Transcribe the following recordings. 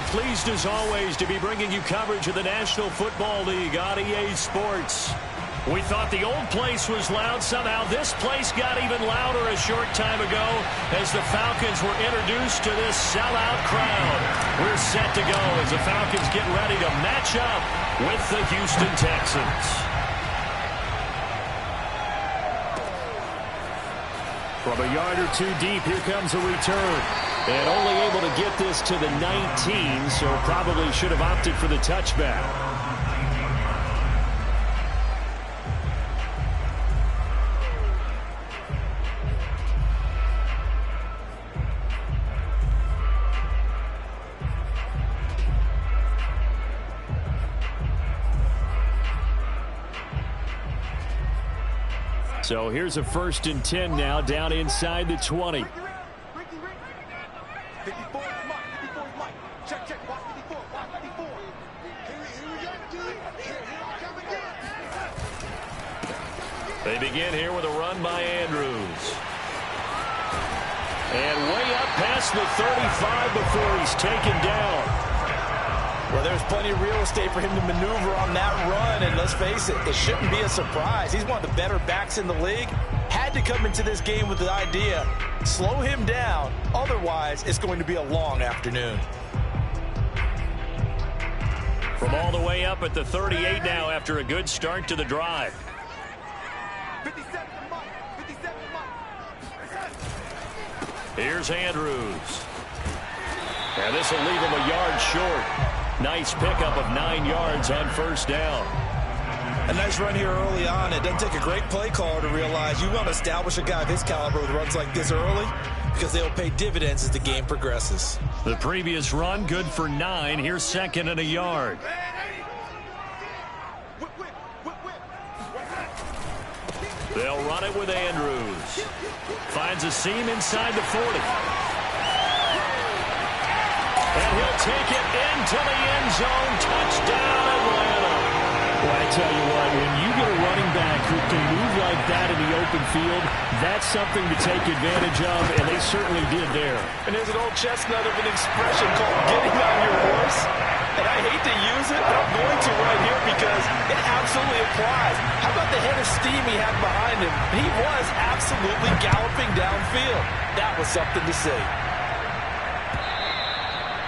pleased as always to be bringing you coverage of the National Football League on EA Sports. We thought the old place was loud. Somehow this place got even louder a short time ago as the Falcons were introduced to this sellout crowd. We're set to go as the Falcons get ready to match up with the Houston Texans. From a yard or two deep, here comes a return. And only able to get this to the 19, so probably should have opted for the touchback. So here's a 1st and 10 now, down inside the 20. They begin here with a run by Andrews. And way up past the 35 before he's taken down. Well, there's plenty of real estate for him to maneuver on that run, and let's face it, it shouldn't be a surprise. He's one of the better backs in the league. Had to come into this game with the idea, slow him down, otherwise it's going to be a long afternoon. From all the way up at the 38 now after a good start to the drive. Here's Andrews. And this will leave him a yard short. Nice pickup of 9 yards on 1st down. A nice run here early on. It doesn't take a great play caller to realize you want to establish a guy of his caliber with runs like this early because they'll pay dividends as the game progresses. The previous run good for 9. Here's 2nd and a yard. They'll run it with Andrews. Finds a seam inside the 40. And he'll take it into the end zone. Touchdown, Atlanta. Well, I tell you what, when you get a running back who can move like that in the open field, that's something to take advantage of, and they certainly did there. And there's an old chestnut of an expression called getting on your horse. And I hate to use it, but I'm going to right here because it absolutely applies. How about the head of steam he had behind him? He was absolutely galloping downfield. That was something to see.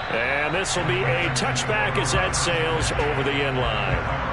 And this will be a touchback as that sails over the end line.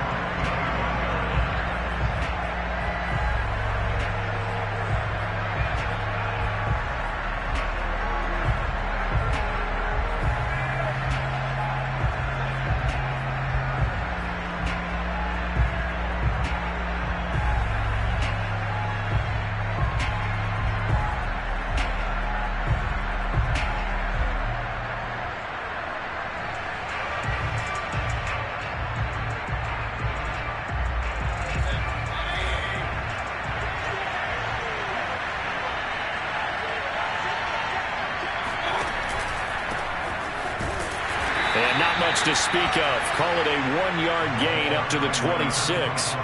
And not much to speak of. Call it a 1-yard gain up to the 26.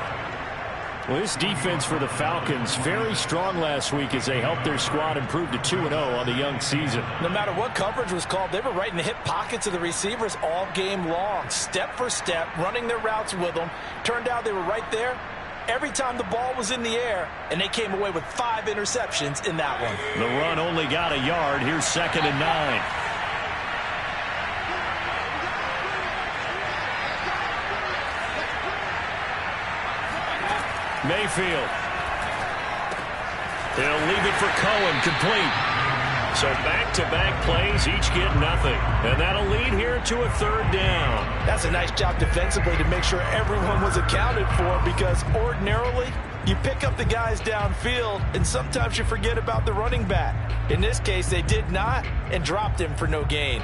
Well, this defense for the Falcons, very strong last week as they helped their squad improve to 2-0 on the young season. No matter what coverage was called, they were right in the hip pockets of the receivers all game long. Step for step, running their routes with them. Turned out they were right there every time the ball was in the air, and they came away with 5 interceptions in that one. The run only got a yard. Here's 2nd and 9. Mayfield. He'll leave it for Cohen, complete. So back-to-back plays, each get nothing. And that'll lead here to a 3rd down. That's a nice job defensively to make sure everyone was accounted for, because ordinarily you pick up the guys downfield and sometimes you forget about the running back. In this case, they did not and dropped him for no gain.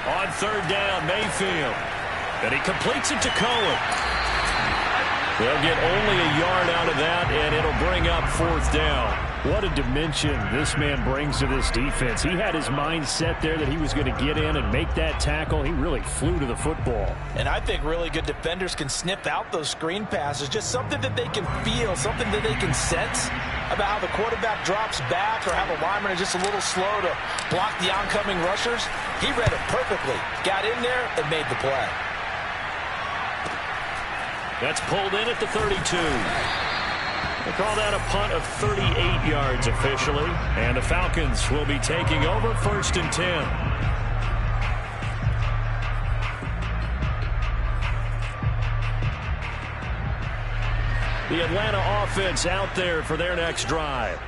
On 3rd down, Mayfield. And he completes it to Cohen. They'll get only a yard out of that, and it'll bring up 4th down. What a dimension this man brings to this defense. He had his mind set there that he was going to get in and make that tackle. He really flew to the football. And I think really good defenders can sniff out those screen passes. Just something that they can feel, something that they can sense about how the quarterback drops back or how the linemen are just a little slow to block the oncoming rushers. He read it perfectly, got in there, and made the play. That's pulled in at the 32. They call that a punt of 38 yards officially. And the Falcons will be taking over 1st and 10. The Atlanta offense out there for their next drive.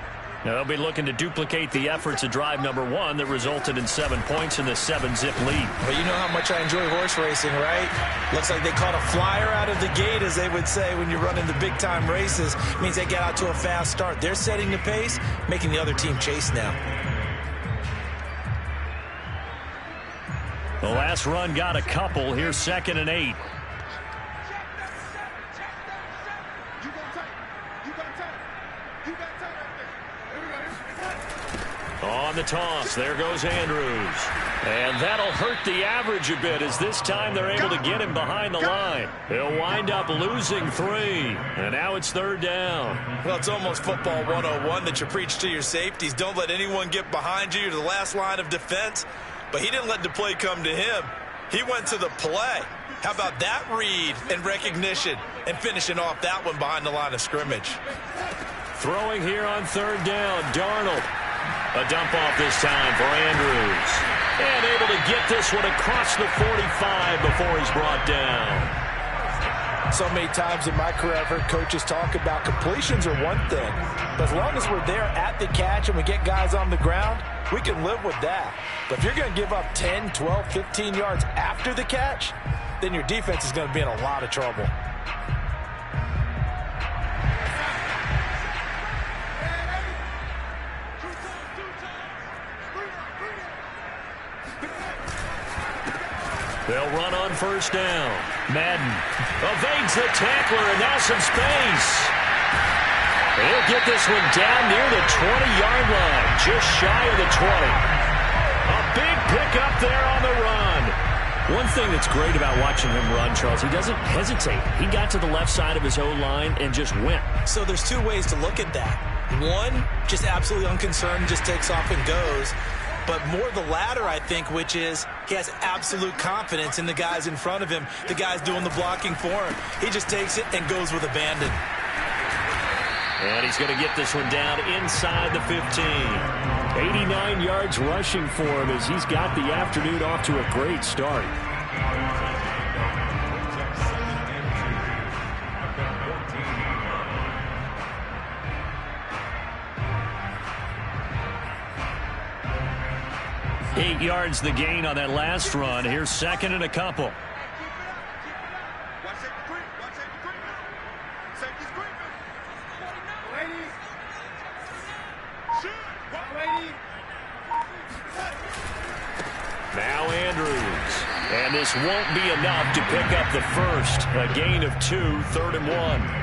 Now they'll be looking to duplicate the efforts of drive number 1 that resulted in 7 points in the 7-zip lead. Well, you know how much I enjoy horse racing, right? Looks like they caught a flyer out of the gate, as they would say when you're running the big-time races. It means they get out to a fast start. They're setting the pace, making the other team chase now. The last run got a couple. Here's 2nd and 8. On the toss, there goes Andrews. And that'll hurt the average a bit as this time they're able to get him behind the line. He'll wind up losing 3. And now it's 3rd down. Well, it's almost football 101 that you preach to your safeties. Don't let anyone get behind you. You're the last line of defense. But he didn't let the play come to him. He went to the play. How about that read and recognition and finishing off that one behind the line of scrimmage? Throwing here on 3rd down, Darnold. A dump off this time for Andrews. And able to get this one across the 45 before he's brought down. So many times in my career I've heard coaches talk about completions are one thing. But as long as we're there at the catch and we get guys on the ground, we can live with that. But if you're going to give up 10, 12, 15 yards after the catch, then your defense is going to be in a lot of trouble. They'll run on 1st down. Madden evades the tackler, and now some space. He'll get this one down near the 20-yard line, just shy of the 20. A big pickup there on the run. One thing that's great about watching him run, Charles, he doesn't hesitate. He got to the left side of his O-line and just went. So there's 2 ways to look at that. One, just absolutely unconcerned, just takes off and goes. But more the latter, I think, which is he has absolute confidence in the guys in front of him, the guys doing the blocking for him. He just takes it and goes with abandon. And he's going to get this one down inside the 15. 89 yards rushing for him as he's got the afternoon off to a great start. Eight yards the gain on that last run. Here's 2nd and a couple. Now Andrews. And this won't be enough to pick up the first. A gain of 2, 3rd and 1.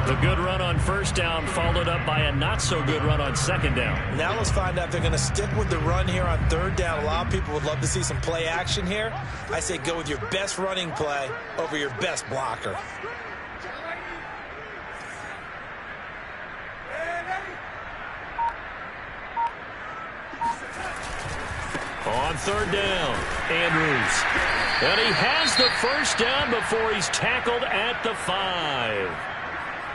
The good run on 1st down followed up by a not-so-good run on 2nd down. Now let's find out if they're going to stick with the run here on 3rd down. A lot of people would love to see some play action here. I say go with your best running play over your best blocker. On 3rd down, Andrews. And he has the 1st down before he's tackled at the 5.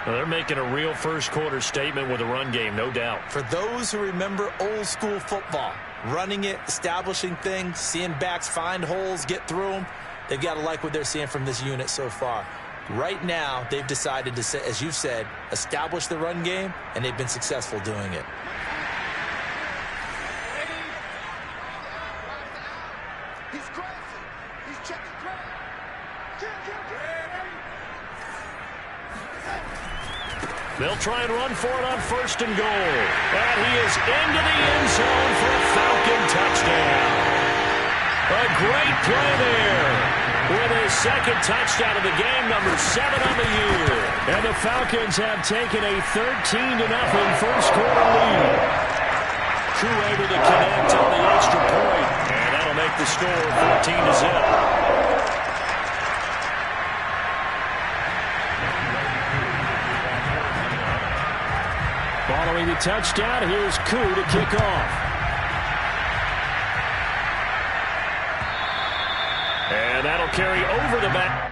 Well, they're making a real first-quarter statement with a run game, no doubt. For those who remember old-school football, running it, establishing things, seeing backs find holes, get through them, they've got to like what they're seeing from this unit so far. Right now, they've decided to, as you've said, establish the run game, and they've been successful doing it. They'll try and run for it on 1st and goal. And he is into the end zone for a Falcon touchdown. A great play there with his 2nd touchdown of the game, number 7 on the year. And the Falcons have taken a 13-0 first quarter lead. Crew able to connect on the extra point, and that'll make the score 14-0. Following the touchdown, here's Koo to kick off. And that'll carry over the back.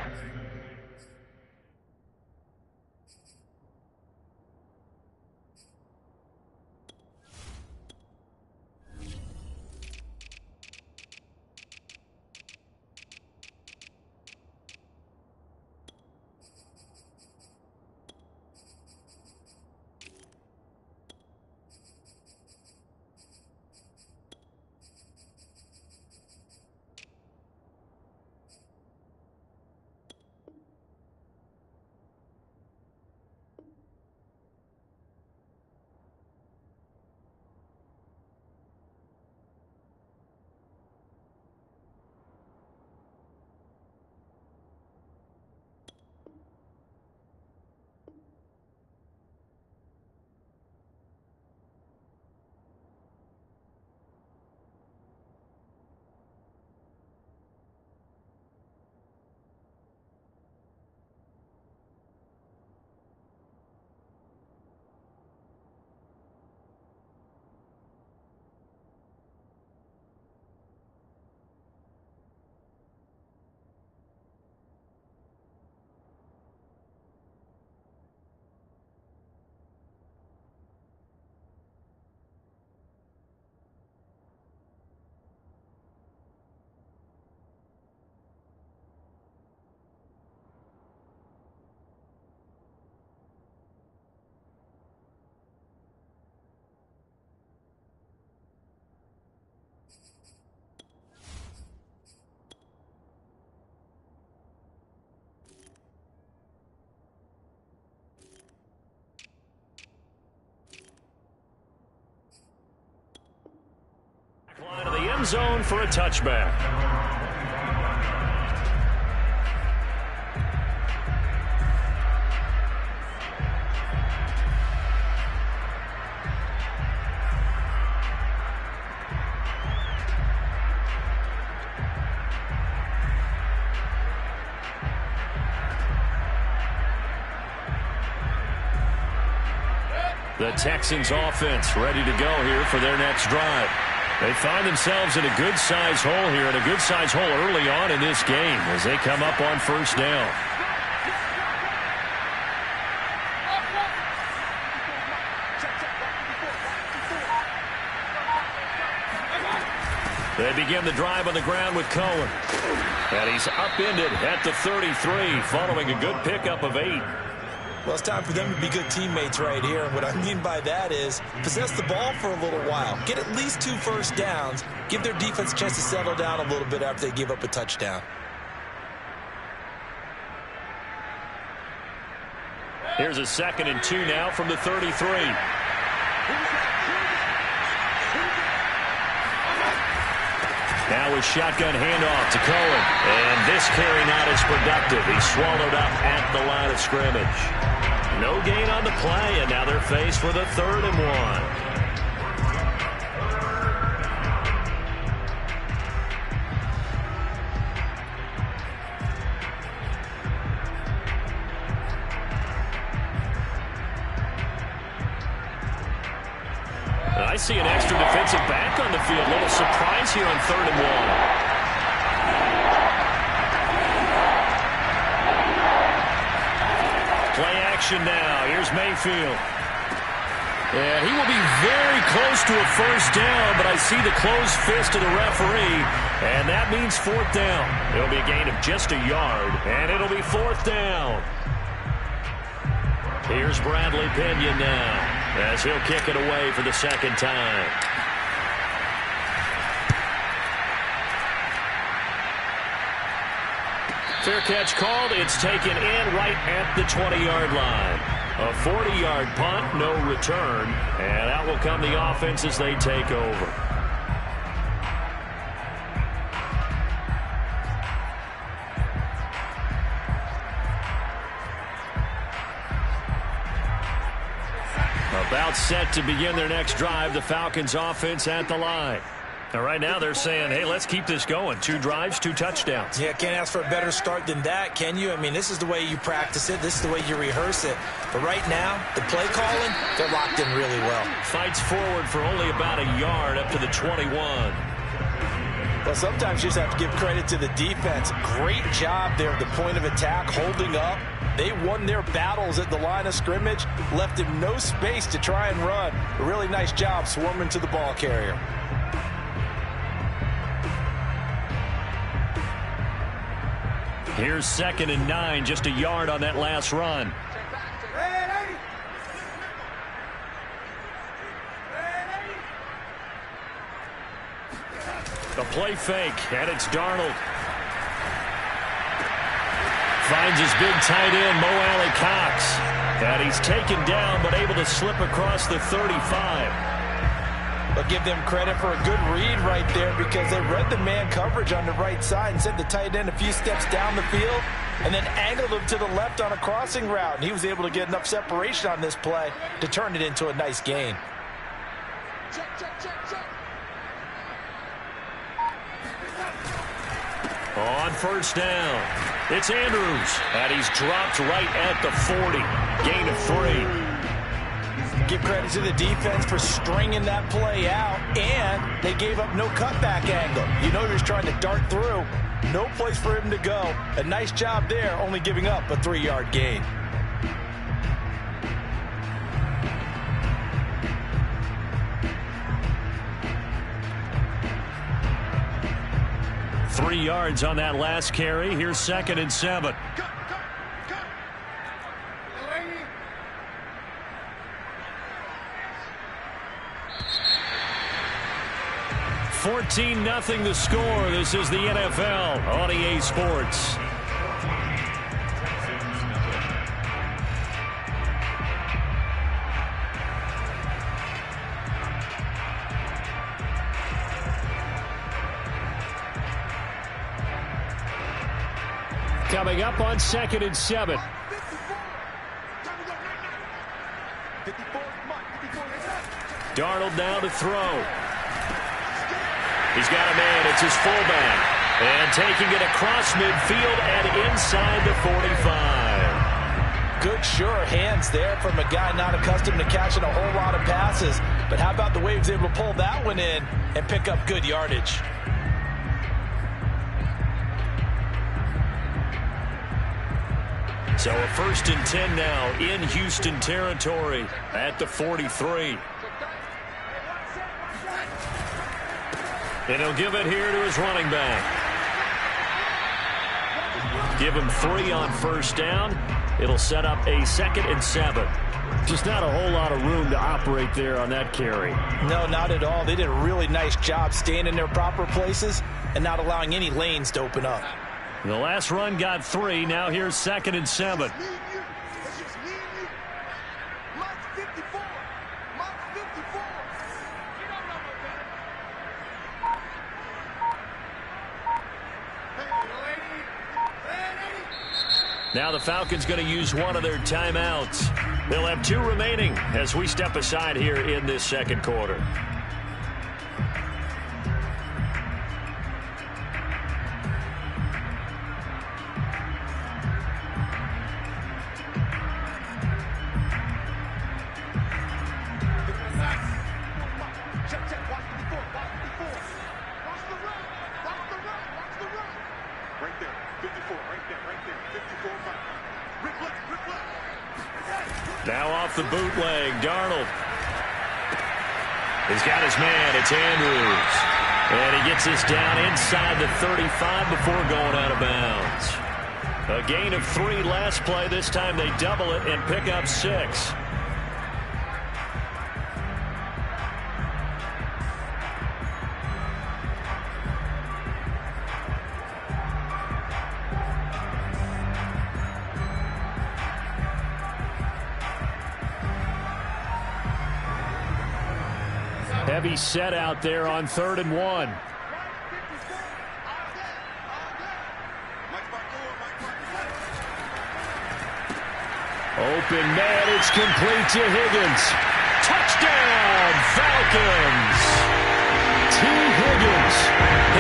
Line of the end zone for a touchback. The Texans offense ready to go here for their next drive. They find themselves in a good-sized hole here, and a good-sized hole early on in this game as they come up on first down. They begin the drive on the ground with Cohen. And he's upended at the 33 following a good pickup of 8. Well, it's time for them to be good teammates right here. And what I mean by that is possess the ball for a little while. Get at least 2 first downs. Give their defense a chance to settle down a little bit after they give up a touchdown. Here's a 2nd and 2 now from the 33. Now a shotgun handoff to Cohen. And this carry not as productive. He's swallowed up at the line of scrimmage. No gain on the play, and now they're faced with a 3rd and 1. I see an extra defensive back on the field. A little surprise here on 3rd and 1. Play action now. Here's Mayfield. Yeah, he will be very close to a first down, but I see the closed fist of the referee, and that means 4th down. It'll be a gain of just a yard, and it'll be 4th down. Here's Bradley Pinion now as he'll kick it away for the 2nd time. Fair catch called. It's taken in right at the 20-yard line. A 40-yard punt, no return. And out will come the offense as they take over. About set to begin their next drive. The Falcons offense at the line. Now, right now they're saying, hey, let's keep this going. 2 drives, 2 touchdowns. Yeah, can't ask for a better start than that, can you? I mean, this is the way you practice it. This is the way you rehearse it. But right now, the play calling, they're locked in really well. Fights forward for only about a yard up to the 21. Well, sometimes you just have to give credit to the defense. Great job there at the point of attack, holding up. They won their battles at the line of scrimmage, left him no space to try and run. A really nice job swarming to the ball carrier. Here's 2nd and 9, just a yard on that last run. The play fake, and it's Darnold. Finds his big tight end, Mo Alley Cox. And he's taken down, but able to slip across the 35. But give them credit for a good read right there because they read the man coverage on the right side and sent the tight end a few steps down the field and then angled him to the left on a crossing route. And he was able to get enough separation on this play to turn it into a nice gain. On first down, it's Andrews, and he's dropped right at the 40. Gain of 3. Give credit to the defense for stringing that play out, and they gave up no cutback angle. You know he was trying to dart through. No place for him to go. A nice job there, only giving up a 3-yard gain. Three yards on that last carry. Here's 2nd and 7. 14-0 the score. This is the NFL on EA Sports. Coming up on 2nd and 7. Darnold now to throw. He's got a man. It's his fullback. And taking it across midfield and inside the 45. Good, sure hands there from a guy not accustomed to catching a whole lot of passes. But how about the way he was able to pull that one in and pick up good yardage? So a 1st and 10 now in Houston territory at the 43. And he'll give it here to his running back. Give him 3 on first down. It'll set up a 2nd and 7. Just not a whole lot of room to operate there on that carry. No, not at all. They did a really nice job staying in their proper places and not allowing any lanes to open up. The last run got 3. Now here's 2nd and 7. Now the Falcons going to use one of their timeouts. They'll have 2 remaining as we step aside here in this 2nd quarter. Now off the bootleg, Darnold. He's got his man, it's Andrews. And he gets this down inside the 35 before going out of bounds. A gain of 3 last play. This time they double it and pick up 6. Heavy set out there on 3rd and 1. Open man, it's complete to Higgins. Falcons. T. Higgins,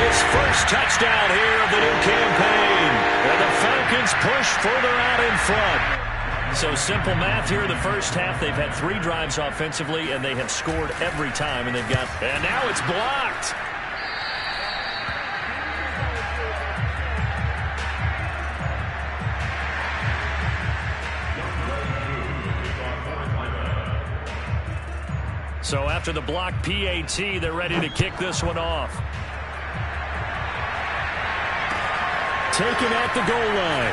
his first touchdown here of the new campaign. And the Falcons push further out in front. So simple math here in the first half. They've had 3 drives offensively, and they have scored every time. And now it's blocked. So after the block PAT, they're ready to kick this one off. Taken at the goal line.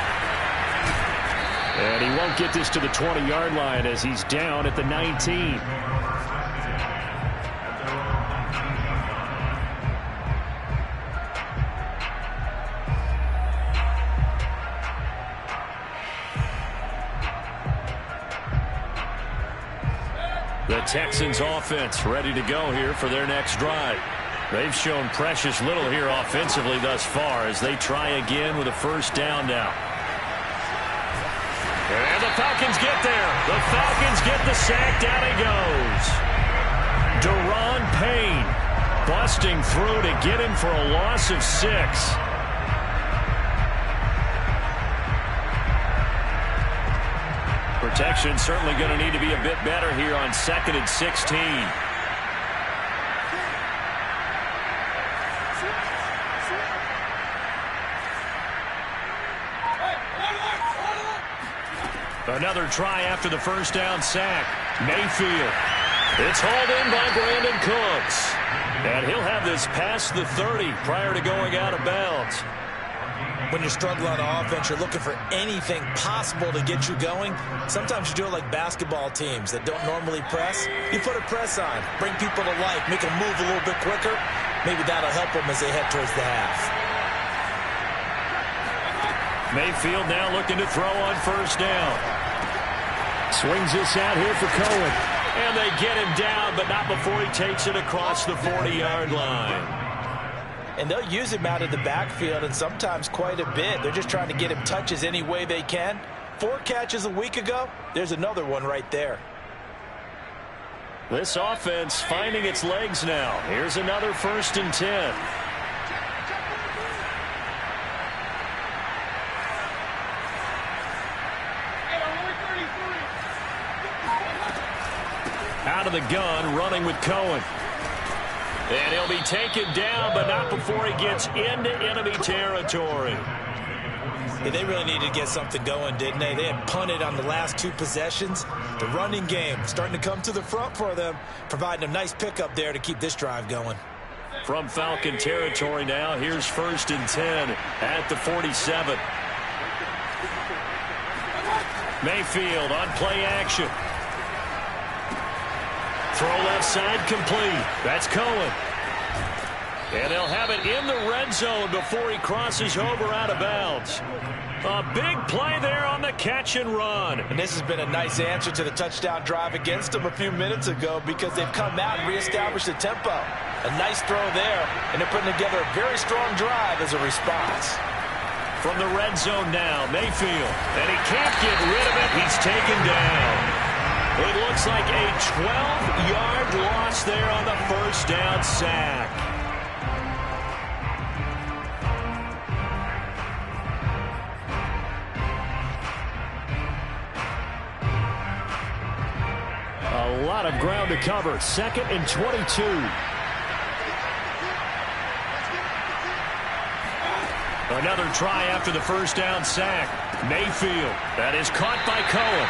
And he won't get this to the 20-yard line as he's down at the 19. The Texans offense ready to go here for their next drive. They've shown precious little here offensively thus far as they try again with a first down now. And the Falcons get there. The Falcons get the sack. Down he goes. Deron Payne busting through to get him for a loss of 6. Protection certainly going to need to be a bit better here on 2nd and 16. Another try after the first down sack. Mayfield. It's hauled in by Brandon Cooks. And he'll have this past the 30 prior to going out of bounds. When you're struggling on offense, you're looking for anything possible to get you going. Sometimes you do it like basketball teams that don't normally press. You put a press on, bring people to life, make them move a little bit quicker. Maybe that'll help them as they head towards the half. Mayfield now looking to throw on first down. Swings this out here for Cohen. And they get him down, but not before he takes it across the 40-yard line. And they'll use him out of the backfield, and sometimes quite a bit. They're just trying to get him touches any way they can. 4 catches a week ago. There's another one right there. This offense finding its legs now. Here's another 1st and 10. Out of the gun, running with Cohen. And he'll be taken down, but not before he gets into enemy territory. Yeah, they really needed to get something going, didn't they? They had punted on the last 2 possessions. The running game starting to come to the front for them, providing a nice pickup there to keep this drive going. From Falcon territory now, here's 1st and 10 at the 47. Mayfield on play action. Throw left side complete. That's Cohen. And they'll have it in the red zone before he crosses over out of bounds. A big play there on the catch and run. And this has been a nice answer to the touchdown drive against them a few minutes ago because they've come out and reestablished the tempo. A nice throw there, and they're putting together a very strong drive as a response. From the red zone now, Mayfield. And he can't get rid of it. He's taken down. It looks like a 12-yard loss there on the first down sack. A lot of ground to cover. 2nd and 22. Another try after the first down sack. Mayfield. That is caught by Cohen.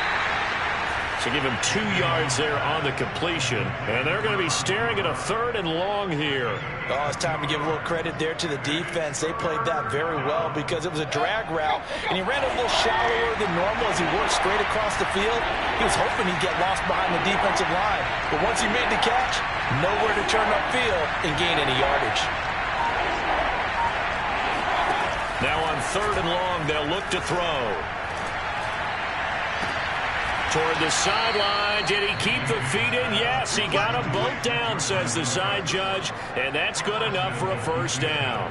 To give him 2 yards there on the completion. And they're going to be staring at a 3rd and long here. Oh, it's time to give a little credit there to the defense. They played that very well because it was a drag route, and he ran a little shallower than normal as he worked straight across the field. He was hoping he'd get lost behind the defensive line. But once he made the catch, nowhere to turn upfield and gain any yardage. Now on 3rd and long, they'll look to throw. Toward the sideline. Did he keep the feet in? Yes, he got them both down, says the side judge, and that's good enough for a first down.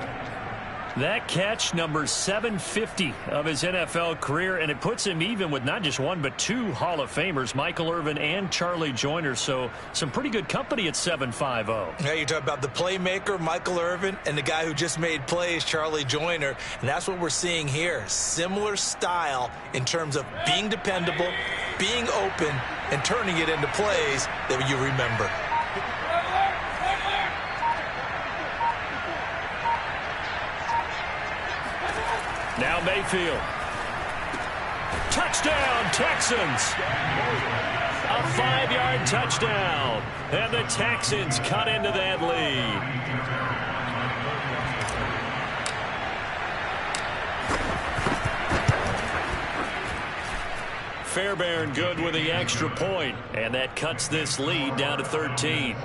That catch, number 750 of his NFL career, and it puts him even with not just one but two Hall of Famers, Michael Irvin and Charlie Joyner. So some pretty good company at 750. Yeah, you're talking about the playmaker, Michael Irvin, and the guy who just made plays, Charlie Joyner. And that's what we're seeing here. Similar style in terms of being dependable, being open, and turning it into plays that you remember. Now Mayfield. Touchdown, Texans. A 5-yard touchdown. And the Texans cut into that lead. Fairbairn good with the extra point, and that cuts this lead down to 13.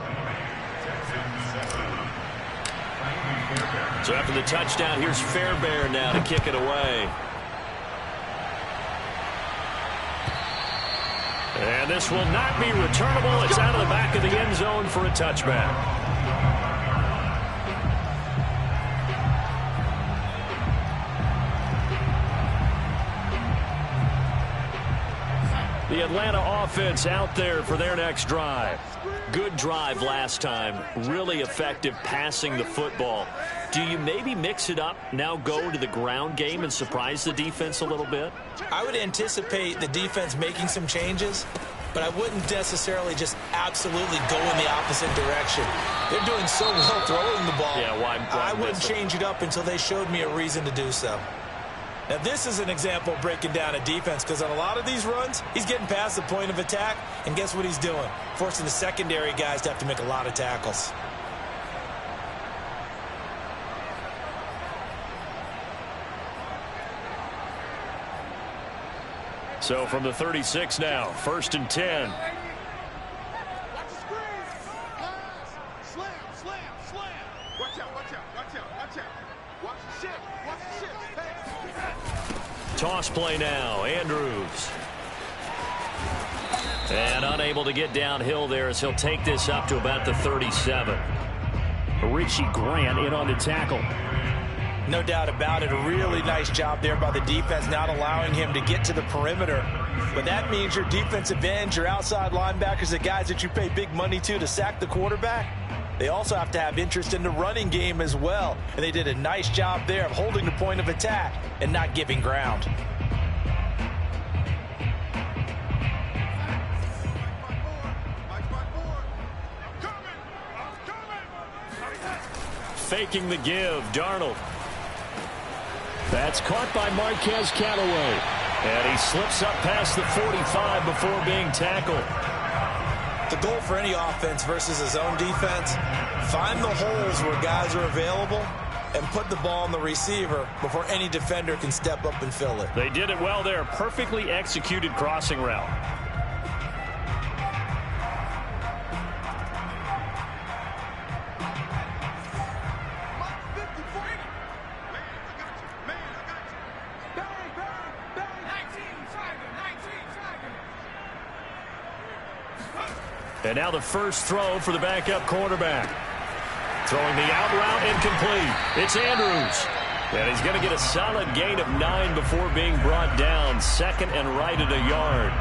So after the touchdown, here's Fairbairn now to kick it away. And this will not be returnable. It's out of the back of the end zone for a touchback. The Atlanta offense out there for their next drive. Good drive last time. Really effective passing the football. Do you maybe mix it up, now go to the ground game and surprise the defense a little bit? I would anticipate the defense making some changes, but I wouldn't necessarily just absolutely go in the opposite direction. They're doing so well throwing the ball. Yeah, why I wouldn't change it up until they showed me a reason to do so. Now, this is an example of breaking down a defense, because on a lot of these runs, he's getting past the point of attack, and guess what he's doing? Forcing the secondary guys to have to make a lot of tackles. So from the 36 now, 1st and 10. Toss play now, Andrews. And unable to get downhill there as he'll take this up to about the 37. Richie Grant in on the tackle. No doubt about it. A really nice job there by the defense, not allowing him to get to the perimeter. But that means your defensive ends, your outside linebackers, the guys that you pay big money to sack the quarterback, they also have to have interest in the running game as well. And they did a nice job there of holding the point of attack and not giving ground. Faking the give, Darnold. That's caught by Marquez Callaway. And he slips up past the 45 before being tackled. The goal for any offense versus his own defense, find the holes where guys are available and put the ball on the receiver before any defender can step up and fill it. They did it well there. Perfectly executed crossing route. And now the first throw for the backup quarterback. Throwing the out route incomplete. It's Andrews. And he's going to get a solid gain of 9 before being brought down. 2nd and right at a yard.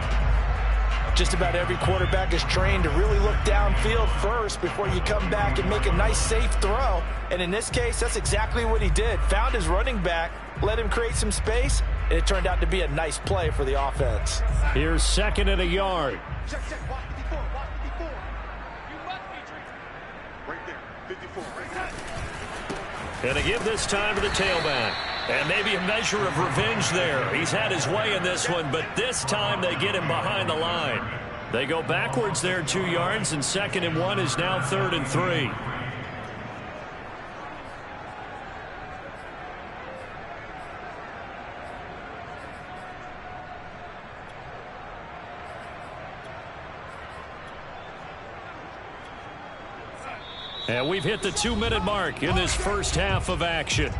Just about every quarterback is trained to really look downfield first before you come back and make a nice, safe throw. And in this case, that's exactly what he did. Found his running back, let him create some space, and it turned out to be a nice play for the offense. Here's 2nd and a yard. Check, watch 54, watch 54. You must be drinking. Right there, 54, right there. And to give this time to the tailback. And maybe a measure of revenge there. He's had his way in this one, but this time they get him behind the line. They go backwards there 2 yards, and 2nd and 1 is now 3rd and 3. And we've hit the 2-minute mark in this first half of action.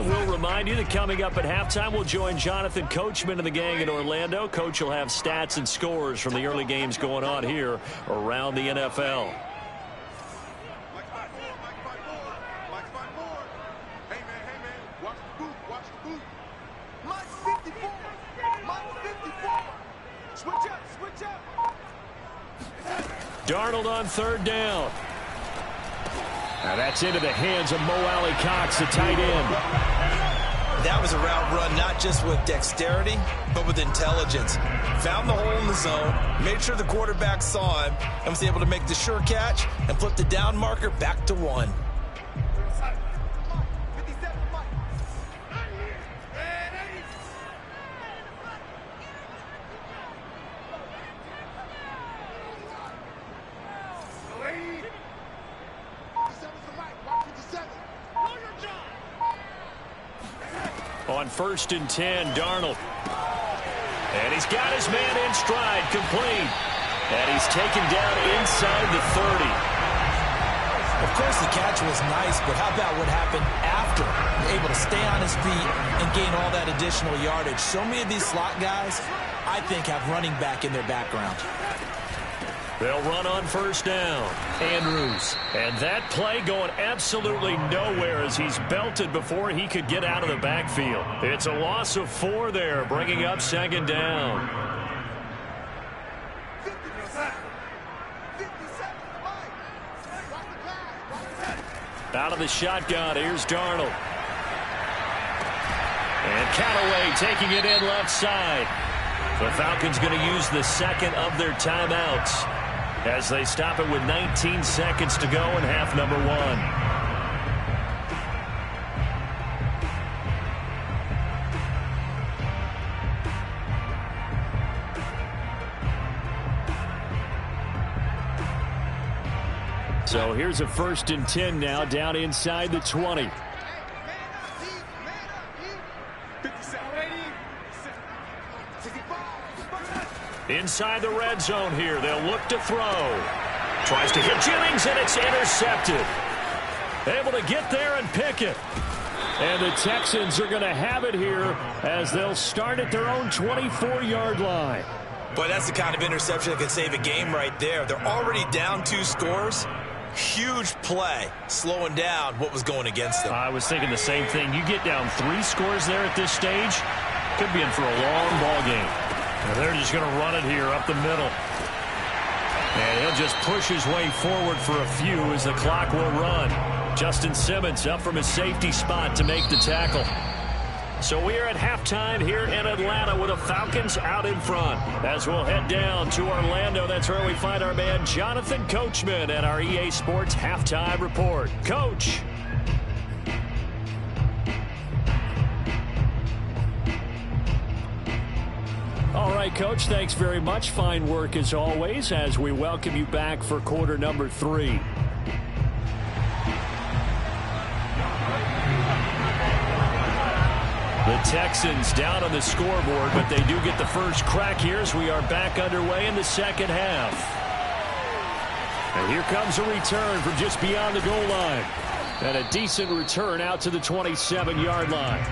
And we'll remind you that coming up at halftime, we'll join Jonathan Coachman and the gang in Orlando. Coach will have stats and scores from the early games going on here around the NFL. Darnold on third down. Now that's into the hands of Mo Alley-Cox, the tight end. That was a route run not just with dexterity, but with intelligence. Found the hole in the zone, made sure the quarterback saw him, and was able to make the sure catch and flip the down marker back to 1. On 1st and 10, Darnold. And he's got his man in stride, complete. And he's taken down inside the 30. Of course, the catch was nice, but how about what happened after? Able to stay on his feet and gain all that additional yardage. So many of these slot guys, I think, have running back in their background. They'll run on 1st down. Andrews. And that play going absolutely nowhere as he's belted before he could get out of the backfield. It's a loss of 4 there, bringing up 2nd down. Out of the shotgun, here's Darnold. And Callaway taking it in left side. The Falcons going to use the second of their timeouts as they stop it with 19 seconds to go in half number 1. So here's a 1st and 10 now, down inside the 20. Inside the red zone here. They'll look to throw. Tries to hit Jennings, and it's intercepted. Able to get there and pick it. And the Texans are going to have it here as they'll start at their own 24-yard line. Boy, that's the kind of interception that can save a game right there. They're already down 2 scores. Huge play, slowing down what was going against them. I was thinking the same thing. You get down 3 scores there at this stage, could be in for a long ball game. And they're just going to run it here up the middle. And he'll just push his way forward for a few as the clock will run. Justin Simmons up from his safety spot to make the tackle. So we are at halftime here in Atlanta with the Falcons out in front. As we'll head down to Orlando, that's where we find our man Jonathan Coachman at our EA Sports Halftime Report. Coach. All right, Coach, thanks very much. Fine work as always as we welcome you back for quarter number 3. The Texans down on the scoreboard, but they do get the first crack here as we are back underway in the second half. And here comes a return from just beyond the goal line. And a decent return out to the 27-yard line.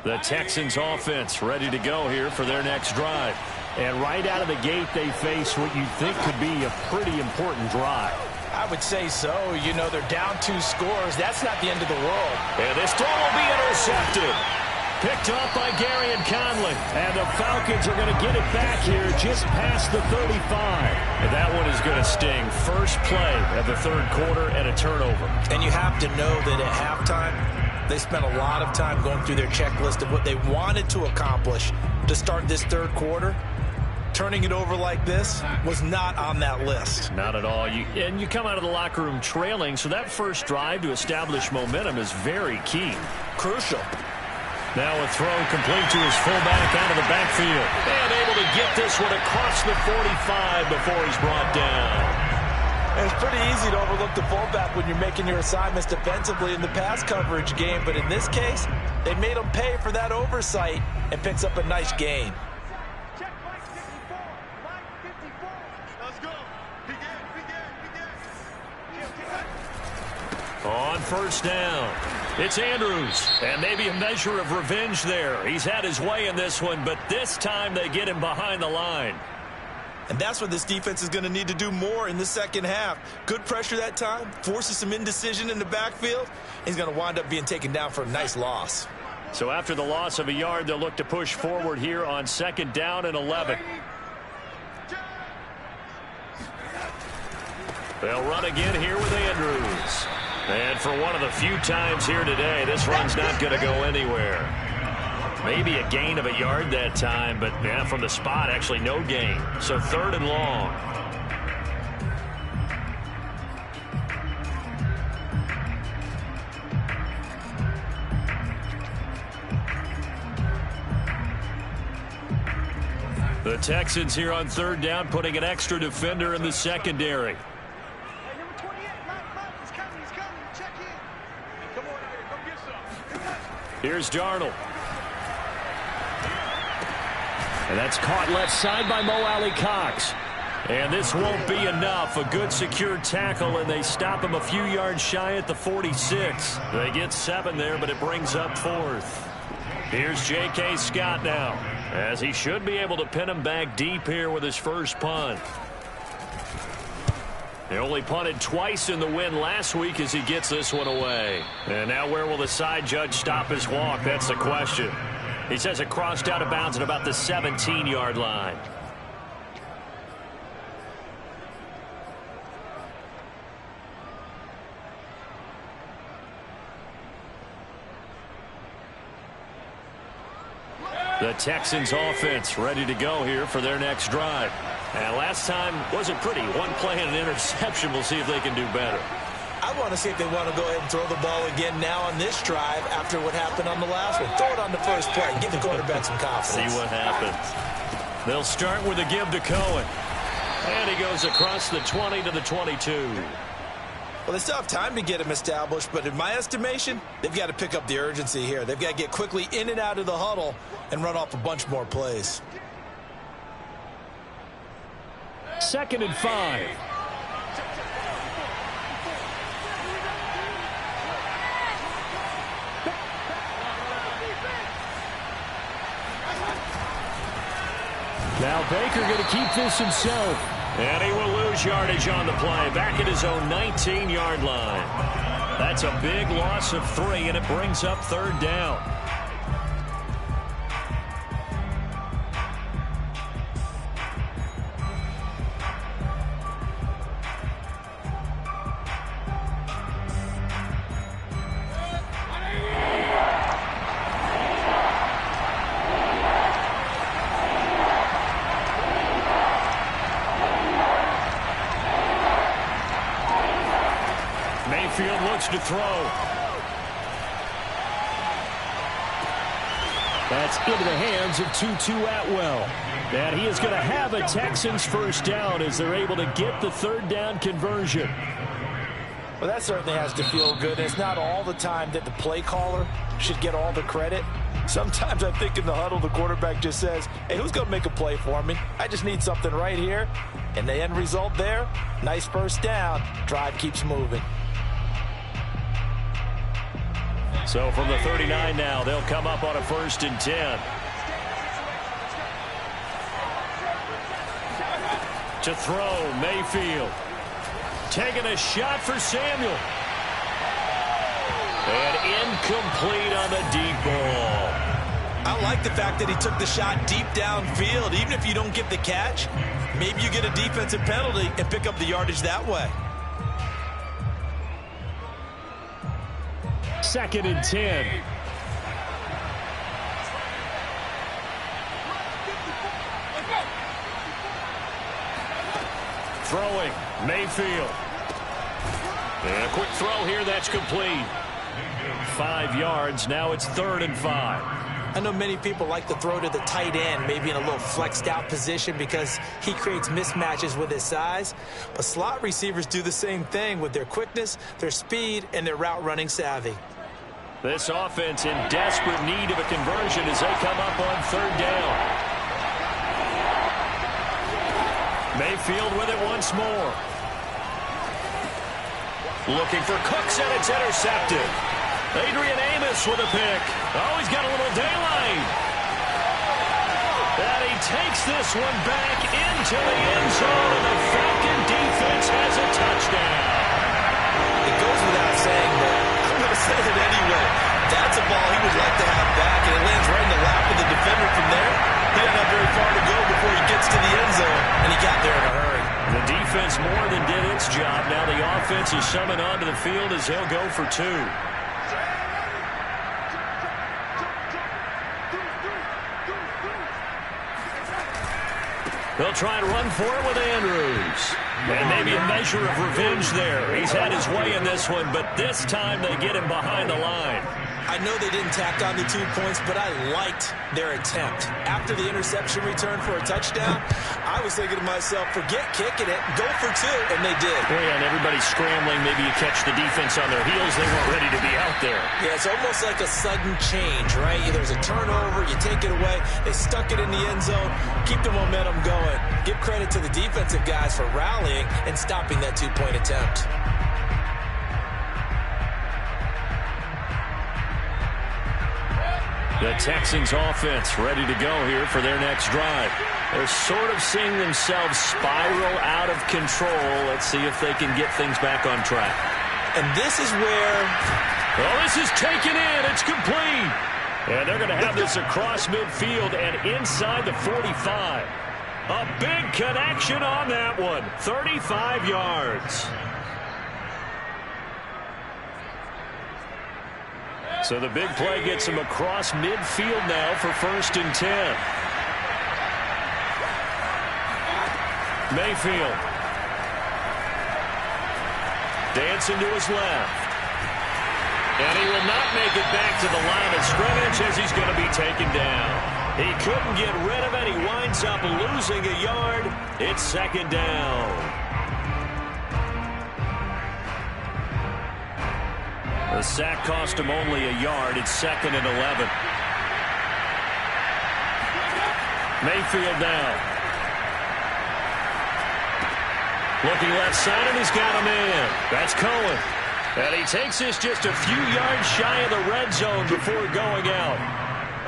The Texans offense ready to go here for their next drive. And right out of the gate, they face what you think could be a pretty important drive. I would say so. You know, they're down 2 scores. That's not the end of the world. And this throw will be intercepted. Picked up by Gary and Conley. And the Falcons are going to get it back here just past the 35. And that one is going to sting. First play of the third quarter and a turnover. And you have to know that at halftime, they spent a lot of time going through their checklist of what they wanted to accomplish to start this third quarter. Turning it over like this was not on that list. Not at all. And you come out of the locker room trailing, so that first drive to establish momentum is very key. Crucial. Now a throw complete to his fullback out of the backfield. And able to get this one across the 45 before he's brought down. It's pretty easy to overlook the fullback when you're making your assignments defensively in the pass coverage game, but in this case, they made him pay for that oversight and picks up a nice gain. Check line 54. Line 54. Let's go. Begin. On first down, it's Andrews. And maybe a measure of revenge there. He's had his way in this one, but this time they get him behind the line. And that's what this defense is going to need to do more in the second half. Good pressure that time, forces some indecision in the backfield. He's going to wind up being taken down for a nice loss. So after the loss of a yard, they'll look to push forward here on 2nd down and 11. They'll run again here with Andrews. And for one of the few times here today, this run's not going to go anywhere. Maybe a gain of a yard that time, but yeah, from the spot, actually no gain. So 3rd and long. The Texans here on 3rd down, putting an extra defender in the secondary. Hey, number 28, he's coming. Check in. Come on out here, come get some. Here's Darnold. And that's caught left side by Mo Alley-Cox. And this won't be enough. A good secured tackle, and they stop him a few yards shy at the 46. They get 7 there, but it brings up 4th. Here's J.K. Scott now, as he should be able to pin him back deep here with his first punt. He only punted twice in the win last week as he gets this one away. And now where will the side judge stop his walk? That's the question. He says it crossed out of bounds at about the 17-yard line. The Texans offense ready to go here for their next drive. And last time wasn't pretty. One play and an interception. We'll see if they can do better. I want to see if they want to go ahead and throw the ball again now on this drive after what happened on the last one. Throw it on the first play. Give the quarterback some confidence. See what happens. They'll start with a give to Cohen. And he goes across the 20 to the 22. Well, they still have time to get him established, but in my estimation, they've got to pick up the urgency here. They've got to get quickly in and out of the huddle and run off a bunch more plays. 2nd and 5. Now Baker going to keep this himself. And he will lose yardage on the play. Back at his own 19-yard line. That's a big loss of 3, and it brings up 3rd down. Mayfield looks to throw. That's into the hands of Tutu Atwell. And he is going to have a Texans first down as they're able to get the 3rd down conversion. Well, that certainly has to feel good. It's not all the time that the play caller should get all the credit. Sometimes I think in the huddle, the quarterback just says, hey, who's going to make a play for me? I just need something right here. And the end result there, nice first down. Drive keeps moving. So from the 39 now, they'll come up on a 1st and 10. To throw, Mayfield. Taking a shot for Samuel. And incomplete on the deep ball. I like the fact that he took the shot deep downfield. Even if you don't get the catch, maybe you get a defensive penalty and pick up the yardage that way. 2nd and 10. Throwing, Mayfield. And a quick throw here, that's complete. 5 yards, now it's 3rd and 5. I know many people like to throw to the tight end, maybe in a little flexed out position because he creates mismatches with his size. But slot receivers do the same thing with their quickness, their speed, and their route running savvy. This offense in desperate need of a conversion as they come up on third down. Mayfield with it once more. Looking for Cooks, and it's intercepted. Adrian Amos with a pick. Oh, he's got a little daylight. And he takes this one back into the end zone, and the Falcon defense has a touchdown. It goes without saying, but I'm going to say it anyway. That's a ball he would like to have back, and it lands right in the lap of the defender from there. He doesn't have very far to go before he gets to the end zone, and he got there in a hurry. The defense more than did its job. Now the offense is summoned onto the field as he'll go for two. They'll try and run for it with Andrews. And maybe a measure of revenge there. He's had his way in this one, but this time they get him behind the line. I know they didn't tack on the 2 points, but I liked their attempt. After the interception return for a touchdown, I was thinking to myself, forget kicking it, go for two, and they did. Yeah, and everybody's scrambling. Maybe you catch the defense on their heels. They weren't ready to be out there. Yeah, it's almost like a sudden change, right? There's a turnover, you take it away, they stuck it in the end zone, keep the momentum going. Give credit to the defensive guys for rallying and stopping that 2-point attempt. The Texans offense ready to go here for their next drive. They're sort of seeing themselves spiral out of control. Let's see if they can get things back on track. And this is where... Oh, this is taken in. It's complete. And they're going to have this across midfield and inside the 45. A big connection on that one. 35 yards. So the big play gets him across midfield now for 1st and 10. Mayfield. Dancing to his left. And he will not make it back to the line of scrimmage as he's going to be taken down. He couldn't get rid of it. He winds up losing a yard. It's 2nd down. The sack cost him only a yard. It's 2nd and 11. Mayfield now. Looking left side, and he's got him in. That's Cohen. And he takes this just a few yards shy of the red zone before going out.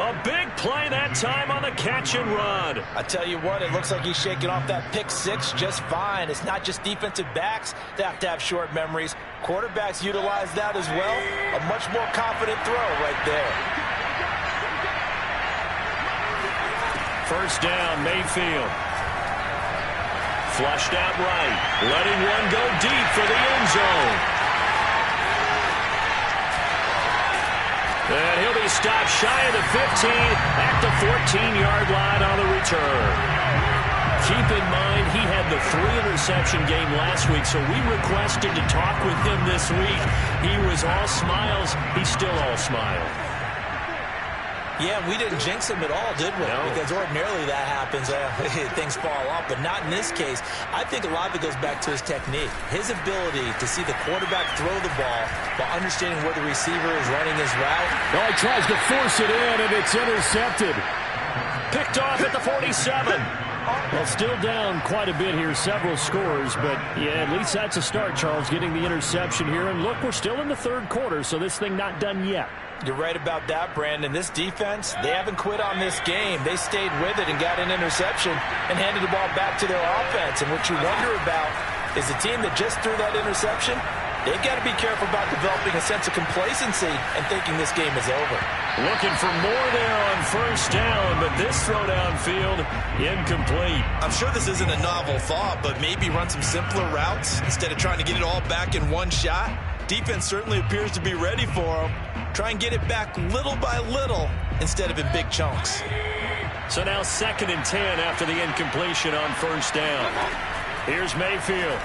A big play that time on the catch and run. I tell you what, it looks like he's shaking off that pick six just fine. It's not just defensive backs that have to have short memories. Quarterbacks utilize that as well. A much more confident throw right there. 1st down, Mayfield. Flushed out right. Letting one go deep for the end zone. And he'll be stopped shy of the 15 at the 14-yard line on the return. Keep in mind, he had the 3-interception game last week, so we requested to talk with him this week. He was all smiles. He's still all smile. Yeah, we didn't jinx him at all, did we? No. Because ordinarily that happens. Things fall off, but not in this case. I think a lot of it goes back to his technique. His ability to see the quarterback throw the ball while understanding where the receiver is running his route. Oh, he tries to force it in, and it's intercepted. Picked off at the 47. Well, still down quite a bit here, several scores, but yeah, at least that's a start, Charles, getting the interception here. And look, we're still in the 3rd quarter, so this thing not done yet. You're right about that, Brandon. This defense, they haven't quit on this game. They stayed with it and got an interception and handed the ball back to their offense. And what you wonder about is the team that just threw that interception, they've got to be careful about developing a sense of complacency and thinking this game is over. Looking for more there on 1st down, but this throw downfield incomplete. I'm sure this isn't a novel thought, but maybe run some simpler routes instead of trying to get it all back in one shot. Defense certainly appears to be ready for them. Try and get it back little by little instead of in big chunks. So now 2nd and 10 after the incompletion on 1st down. Here's Mayfield.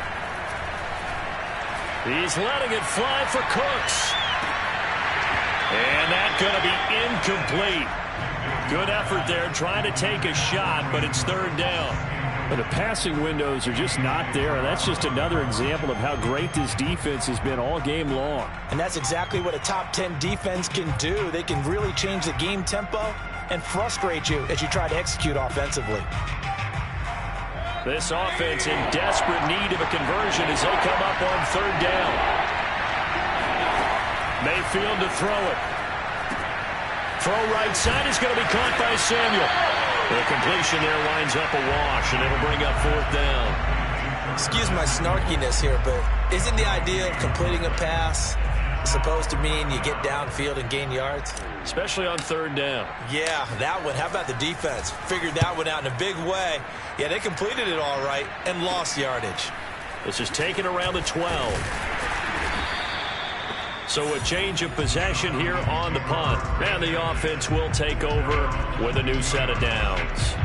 He's letting it fly for Cooks. And that's going to be incomplete. Good effort there, trying to take a shot, but it's third down. But the passing windows are just not there, and that's just another example of how great this defense has been all game long. And that's exactly what a top 10 defense can do. They can really change the game tempo and frustrate you as you try to execute offensively. This offense in desperate need of a conversion as they come up on third down. Mayfield to throw it. Throw right side is going to be caught by Samuel. The completion there winds up a wash, and it'll bring up fourth down. Excuse my snarkiness here, but isn't the idea of completing a pass supposed to mean you get downfield and gain yards? Especially on third down. Yeah, that one. How about the defense? Figured that one out in a big way. Yeah, they completed it all right and lost yardage. This is taken around the 12. So a change of possession here on the punt. And the offense will take over with a new set of downs.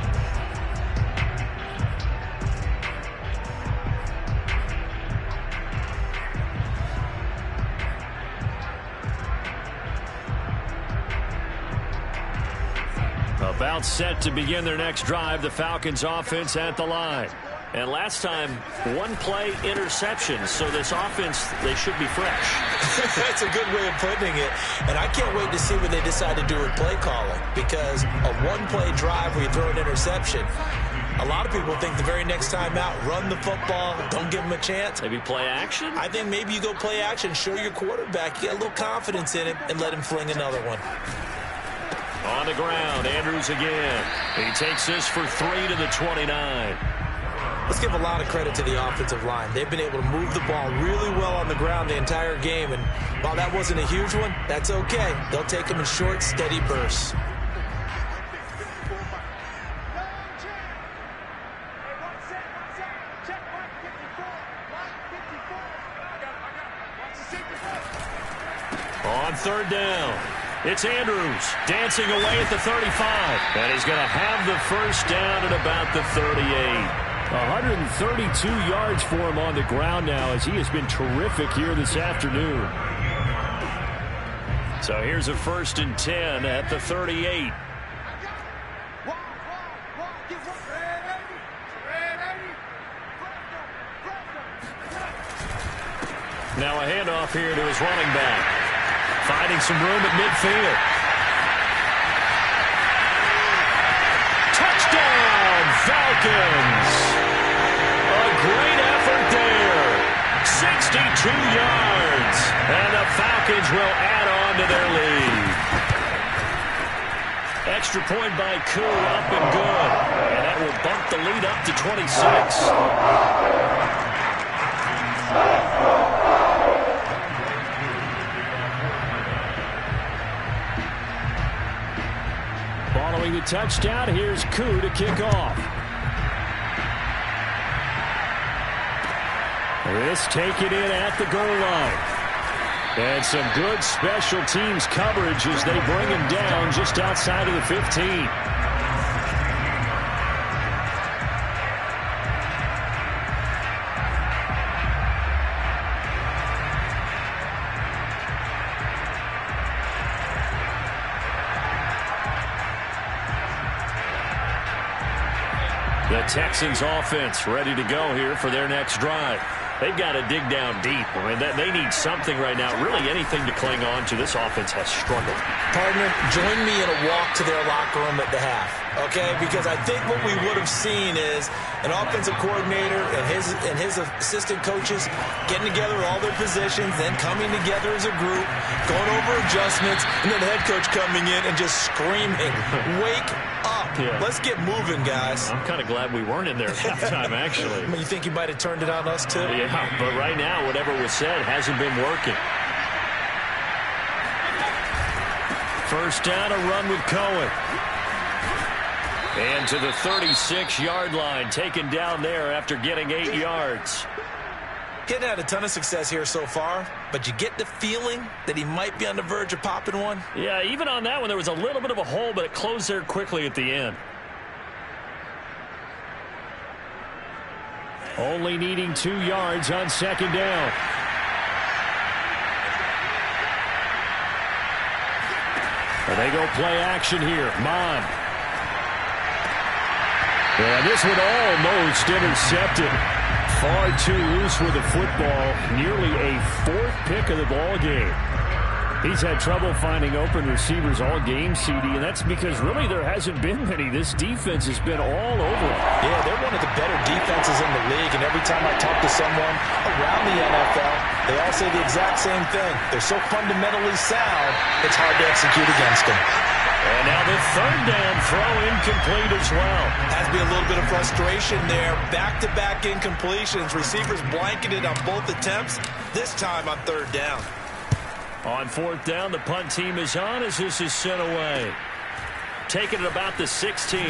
About set to begin their next drive, the Falcons offense at the line. And last time, one play interception, so this offense, they should be fresh. That's a good way of putting it. And I can't wait to see what they decide to do with play calling, because a one-play drive where you throw an interception, a lot of people think the very next time out, run the football, don't give them a chance. Maybe play action? I think maybe you go play action, show your quarterback, you get a little confidence in him, and let him fling another one. On the ground, Andrews again. He takes this for 3 to the 29. Let's give a lot of credit to the offensive line. They've been able to move the ball really well on the ground the entire game, and while that wasn't a huge one, that's okay. They'll take them in short, steady bursts. On third down, it's Andrews dancing away at the 35, and he's going to have the first down at about the 38. 132 yards for him on the ground now, as he has been terrific here this afternoon. So here's a 1st and 10 at the 38. Now a handoff here to his running back. Finding some room at midfield. Touchdown, Falcons! A great effort there. 62 yards. And the Falcons will add on to their lead. Extra point by Koo, up and good. And that will bump the lead up to 26. Following the touchdown, here's Koo to kick off. This taken in at the goal line. And some good special teams coverage as they bring him down just outside of the 15. The Texans offense ready to go here for their next drive. They've got to dig down deep. I mean, they need something right now, really anything to cling on to. This offense has struggled. Partner, join me in a walk to their locker room at the half, okay? Because I think what we would have seen is an offensive coordinator and his assistant coaches getting together all their positions, then coming together as a group, going over adjustments, and then the head coach coming in and just screaming, wake up. Yeah. Let's get moving, guys. I'm kind of glad we weren't in there at halftime, actually. I mean, you think you might have turned it on us, too? Yeah, but right now, whatever was said hasn't been working. First down, a run with Cohen. And to the 36-yard line, taken down there after getting 8 yards. Getting had a ton of success here so far, but you get the feeling that he might be on the verge of popping one. Yeah, even on that one, there was a little bit of a hole, but it closed there quickly at the end. Only needing 2 yards on second down. And they go play action here. Mon. And this one almost intercepted. Far too loose with the football. Nearly a fourth pick of the ball game. He's had trouble finding open receivers all game, CD, and that's because really there hasn't been many. This defense has been all over him. Yeah, they're one of the better defenses in the league, and every time I talk to someone around the NFL, they all say the exact same thing. They're so fundamentally sound, it's hard to execute against them. And now the third down throw incomplete as well. Has to be a little bit of frustration there. Back-to-back incompletions. Receivers blanketed on both attempts. This time on third down. On fourth down, the punt team is on as this is sent away. Taking it about the 16.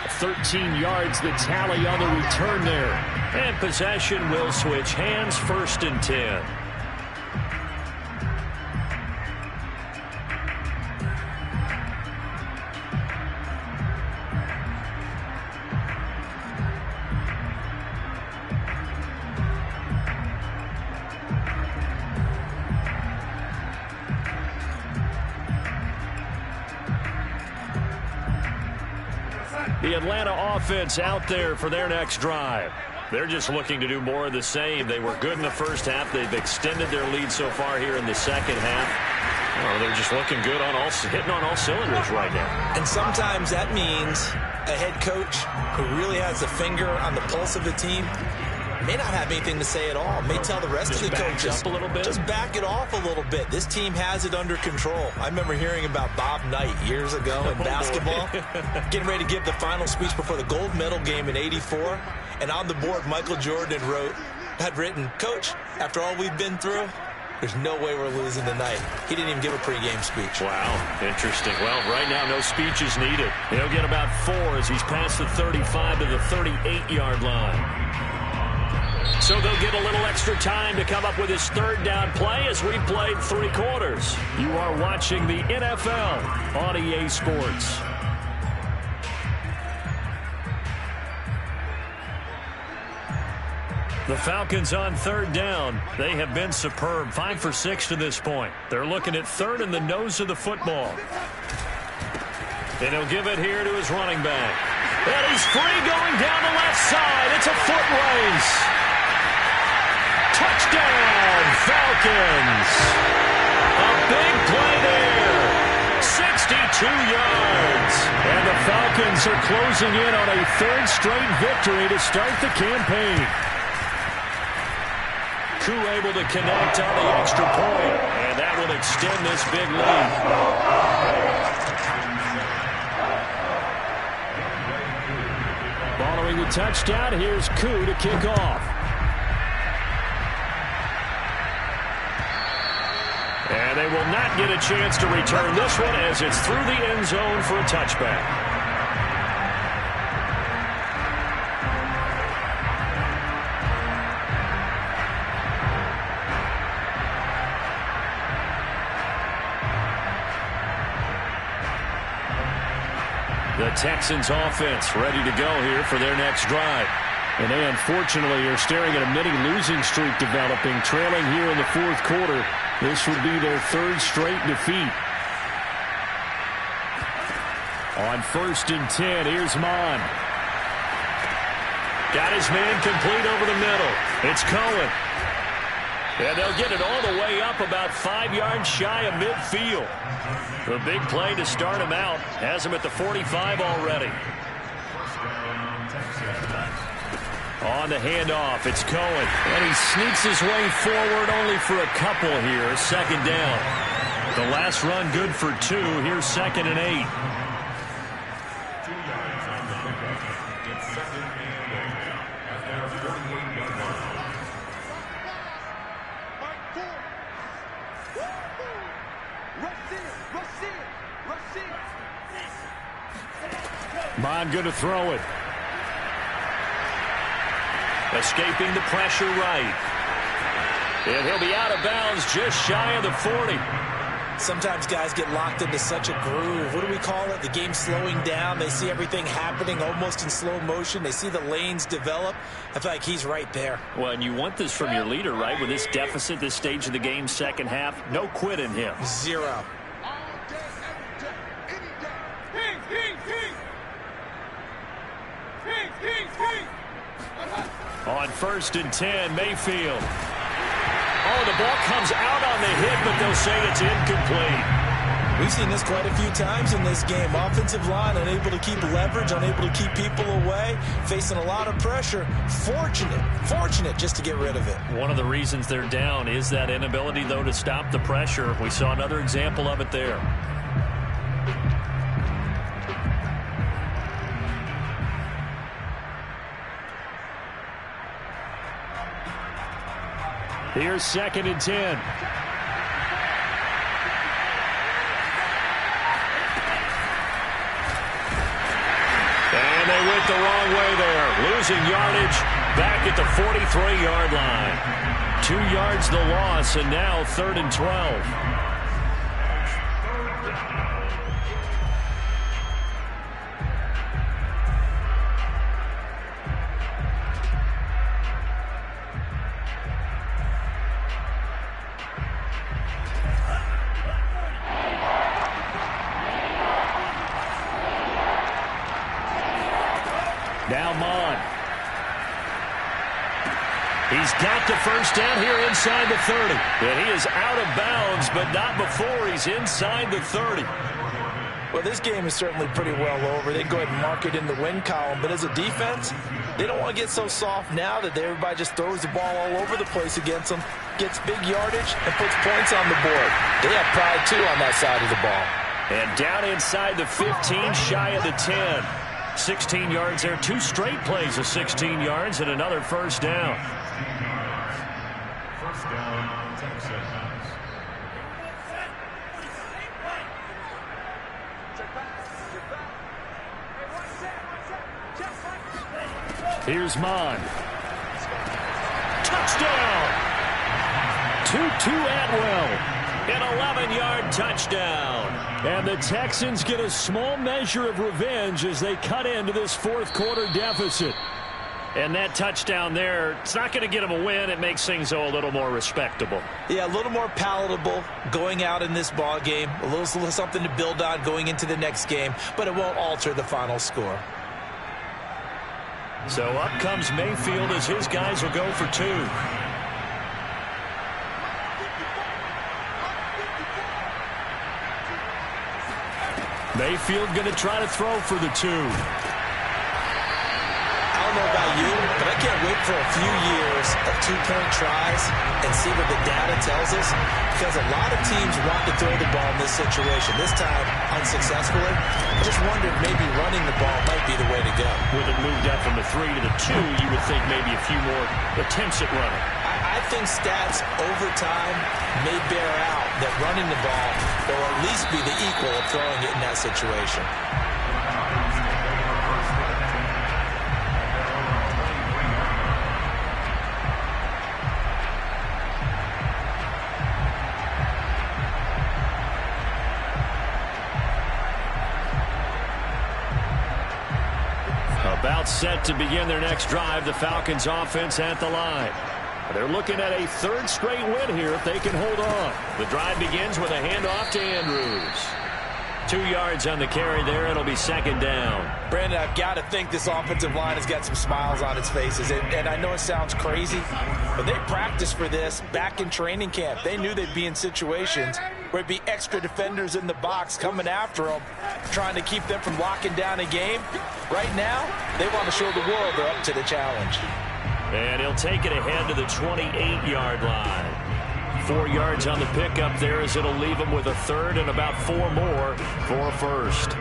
13 yards the tally on the return there. And possession will switch hands, 1st and 10. The Atlanta offense out there for their next drive. They're just looking to do more of the same. They were good in the first half. They've extended their lead so far here in the second half. Oh, they're just looking good on hitting on all cylinders right now. And sometimes that means a head coach who really has a finger on the pulse of the team may not have anything to say at all. May tell the rest of the coaches, up a little bit. Just back it off a little bit. This team has it under control. I remember hearing about Bob Knight years ago in basketball, getting ready to give the final speech before the gold medal game in '84. And on the board, Michael Jordan had written, "Coach, after all we've been through, there's no way we're losing tonight." He didn't even give a pregame speech. Wow, interesting. Well, right now, no speech is needed. He'll get about 4 as he's past the 35 to the 38-yard line. So they'll get a little extra time to come up with his third down play as we played 3 quarters. You are watching the NFL on EA Sports. The Falcons on third down. They have been superb. 5 for 6 to this point. They're looking at third in the nose of the football. And he'll give it here to his running back. And he's free going down the left side. It's a foot race. Touchdown, Falcons. A big play there. 62 yards. And the Falcons are closing in on a third straight victory to start the campaign. Koo able to connect on the extra point, and that will extend this big lead. Following the touchdown, here's Koo to kick off. And they will not get a chance to return this one as it's through the end zone for a touchback. The Texans offense ready to go here for their next drive. And they unfortunately are staring at a mini losing streak developing, trailing here in the fourth quarter. This would be their third straight defeat. On 1st and 10, here's Mon. Got his man complete over the middle. It's Cohen. And they'll get it all the way up about 5 yards shy of midfield. The big play to start him out has him at the 45 already. On the handoff, it's Cohen. And he sneaks his way forward only for a couple here. 2nd down. The last run good for 2. Here's 2nd and 8. Mon going to throw it. Escaping the pressure right. And he'll be out of bounds just shy of the 40. Sometimes guys get locked into such a groove. What do we call it? The game's slowing down. They see everything happening almost in slow motion. They see the lanes develop. I feel like he's right there. Well, and you want this from your leader, right? With this deficit, this stage of the game, second half, no quit in him. Zero. On 1st and 10, Mayfield. Oh, the ball comes out on the hit, but they'll say it's incomplete. We've seen this quite a few times in this game. Offensive line unable to keep leverage, unable to keep people away, facing a lot of pressure. Fortunate just to get rid of it. One of the reasons they're down is that inability, though, to stop the pressure. We saw another example of it there. Here's 2nd and 10. And they went the wrong way there. Losing yardage back at the 43-yard line. 2 yards the loss, and now 3rd and 12. Now Mon. He's got the first down here inside the 30. And he is out of bounds, but not before he's inside the 30. Well, this game is certainly pretty well over. They can go ahead and mark it in the win column. But as a defense, they don't want to get so soft now that everybody just throws the ball all over the place against them, gets big yardage, and puts points on the board. They have pride, too, on that side of the ball. And down inside the 15, shy of the 10. 16 yards there. 2 straight plays of 16 yards and another first down. First down, Texans. Here's Mon. Touchdown! Tutu Atwell. An 11-yard touchdown. And the Texans get a small measure of revenge as they cut into this fourth quarter deficit. And that touchdown there, it's not going to get them a win. It makes things, though, a little more respectable. Yeah, a little more palatable going out in this ball game. A little something to build on going into the next game, but it won't alter the final score. So up comes Mayfield as his guys will go for 2. Mayfield going to try to throw for the 2. I don't know about you, but I can't wait for a few years of 2-point tries and see what the data tells us, because a lot of teams want to throw the ball in this situation. This time, unsuccessfully. I just wondered maybe running the ball might be the way to go. With it moved up from the 3 to the 2, you would think maybe a few more attempts at running. I think stats over time may bear out that running the ball will at least be the equal of throwing it in that situation. About set to begin their next drive, the Falcons offense at the line. They're looking at a 3rd straight win here if they can hold on. The drive begins with a handoff to Andrews. 2 yards on the carry there. It'll be 2nd down. Brandon, I've got to think this offensive line has got some smiles on its faces. And I know it sounds crazy, but they practiced for this back in training camp. They knew they'd be in situations where it'd be extra defenders in the box coming after them, trying to keep them from locking down a game. Right now, they want to show the world they're up to the challenge. And he'll take it ahead to the 28-yard line. 4 yards on the pickup there as it'll leave him with a 3rd and about 4 more for a 1st.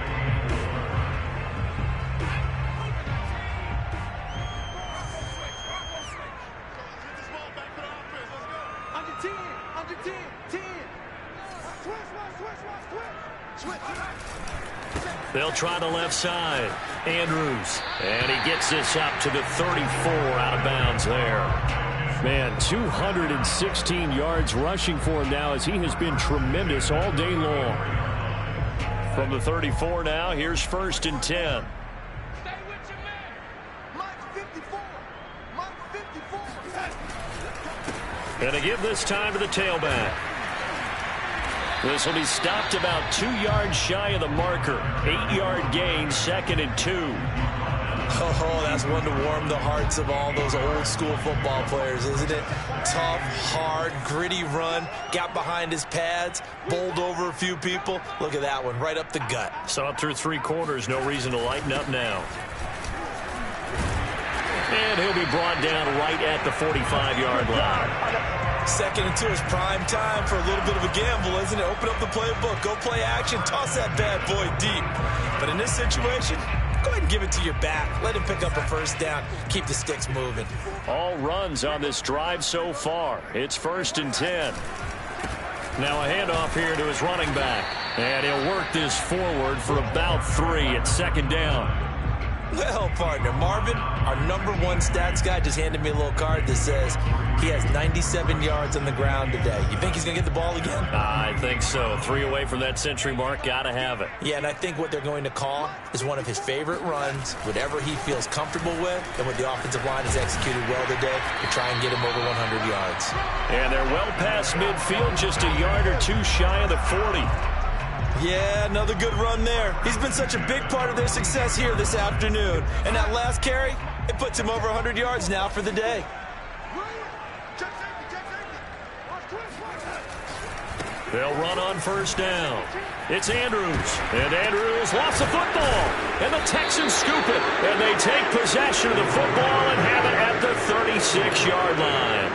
They'll try the left side. Andrews. And he gets this up to the 34 out of bounds there. Man, 216 yards rushing for him now as he has been tremendous all day long. From the 34 now, here's 1st and 10. Stay with your man. Mike 54. Mike 54. And they give this time to the tailback. This will be stopped about 2 yards shy of the marker. 8-yard gain, 2nd and 2. Oh, that's one to warm the hearts of all those old school football players, isn't it? Tough, hard, gritty run. Got behind his pads, bowled over a few people. Look at that one, right up the gut. Saw it through 3 quarters. No reason to lighten up now. And he'll be brought down right at the 45-yard line. 2nd and 2 is prime time for a little bit of a gamble, isn't it? Open up the playbook, go play action, toss that bad boy deep. But in this situation, go ahead and give it to your back. Let him pick up a 1st down. Keep the sticks moving. All runs on this drive so far. It's 1st and 10. Now a handoff here to his running back. And he'll work this forward for about 3 at 2nd down. Well, partner, Marvin, our #1 stats guy, just handed me a little card that says he has 97 yards on the ground today. You think he's going to get the ball again? I think so. 3 away from that century mark. Got to have it. Yeah, and I think what they're going to call is one of his favorite runs, whatever he feels comfortable with, and what the offensive line has executed well today to try and get him over 100 yards. And they're well past midfield, just a yard or 2 shy of the 40. Yeah, another good run there. He's been such a big part of their success here this afternoon. And that last carry, it puts him over 100 yards now for the day. They'll run on 1st down. It's Andrews. And Andrews lost the football. And the Texans scoop it. And they take possession of the football and have it at the 36-yard line.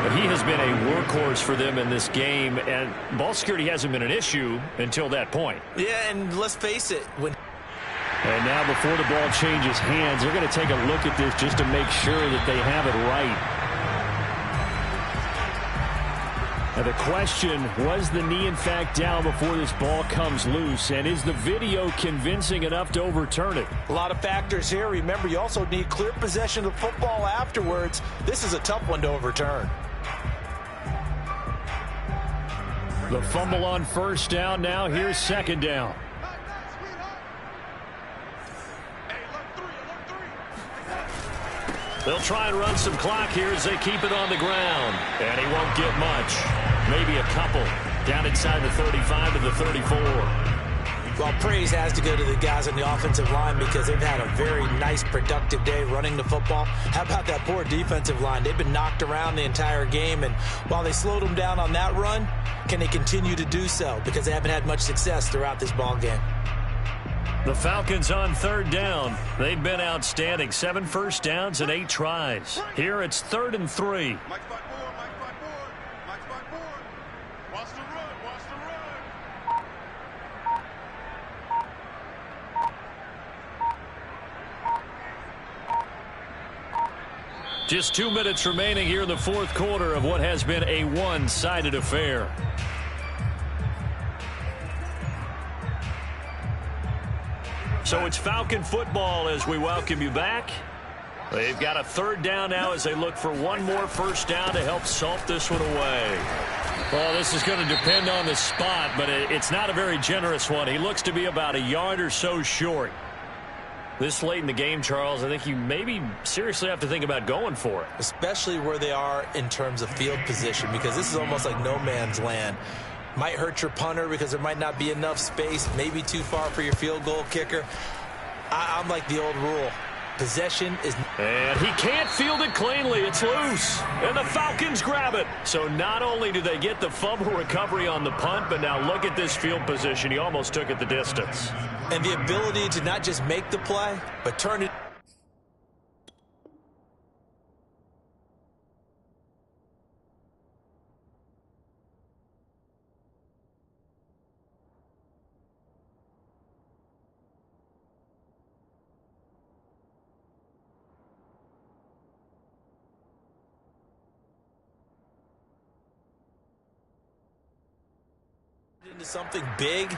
But he has been a workhorse for them in this game, and ball security hasn't been an issue until that point. Yeah, and let's face it. And now before the ball changes hands, they're going to take a look at this just to make sure that they have it right. Now the question, was the knee in fact down before this ball comes loose? And is the video convincing enough to overturn it? A lot of factors here. Remember, you also need clear possession of the football afterwards. This is a tough one to overturn. The fumble on 1st down. Now here's 2nd down. They'll try and run some clock here as they keep it on the ground. And he won't get much. Maybe a couple. Down inside the 35 to the 34. Well, praise has to go to the guys on the offensive line because they've had a very nice, productive day running the football. How about that poor defensive line? They've been knocked around the entire game, and while they slowed them down on that run, can they continue to do so? Because they haven't had much success throughout this ball game. The Falcons on 3rd down. They've been outstanding. 7 first downs and 8 tries. Here it's 3rd and 3. Mike's back forward. Mike's back forward. Mike's back forward. Watch the run. Watch the run. Just 2 minutes remaining here in the 4th quarter of what has been a one-sided affair. So it's Falcon football as we welcome you back. They've got a 3rd down now as they look for one more 1st down to help salt this one away. Well, this is going to depend on the spot, but it's not a very generous one. He looks to be about a yard or so short. This late in the game, Charles, I think you maybe seriously have to think about going for it. Especially where they are in terms of field position, because this is almost like no man's land. Might hurt your punter because there might not be enough space, maybe too far for your field goal kicker. I'm like the old rule. Possession is... And he can't field it cleanly. It's loose. And the Falcons grab it. So not only do they get the fumble recovery on the punt, but now look at this field position. He almost took it the distance. And the ability to not just make the play, but turn it... into something big.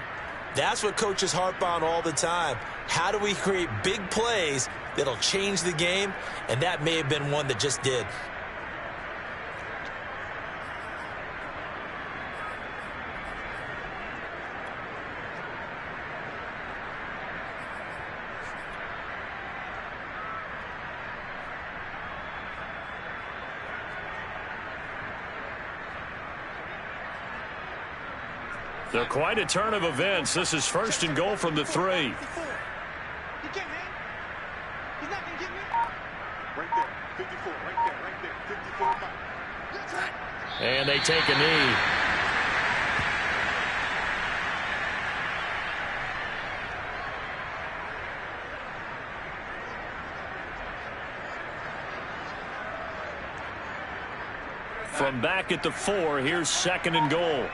That's what coaches harp on all the time. How do we create big plays that'll change the game? And that may have been one that just did. They're quite a turn of events. This is first and goal from the 3. He can't hang. He's not going to get me. Right there. 54. Right there. 54. Mike. And they take a knee. From back at the 4, here's second and goal.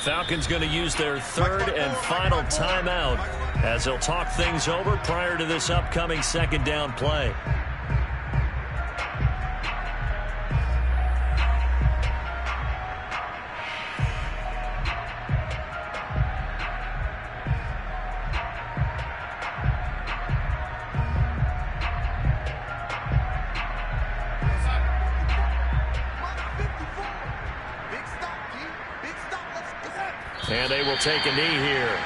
Falcons going to use their third and final timeout as they'll talk things over prior to this upcoming second down play. And they will take a knee here.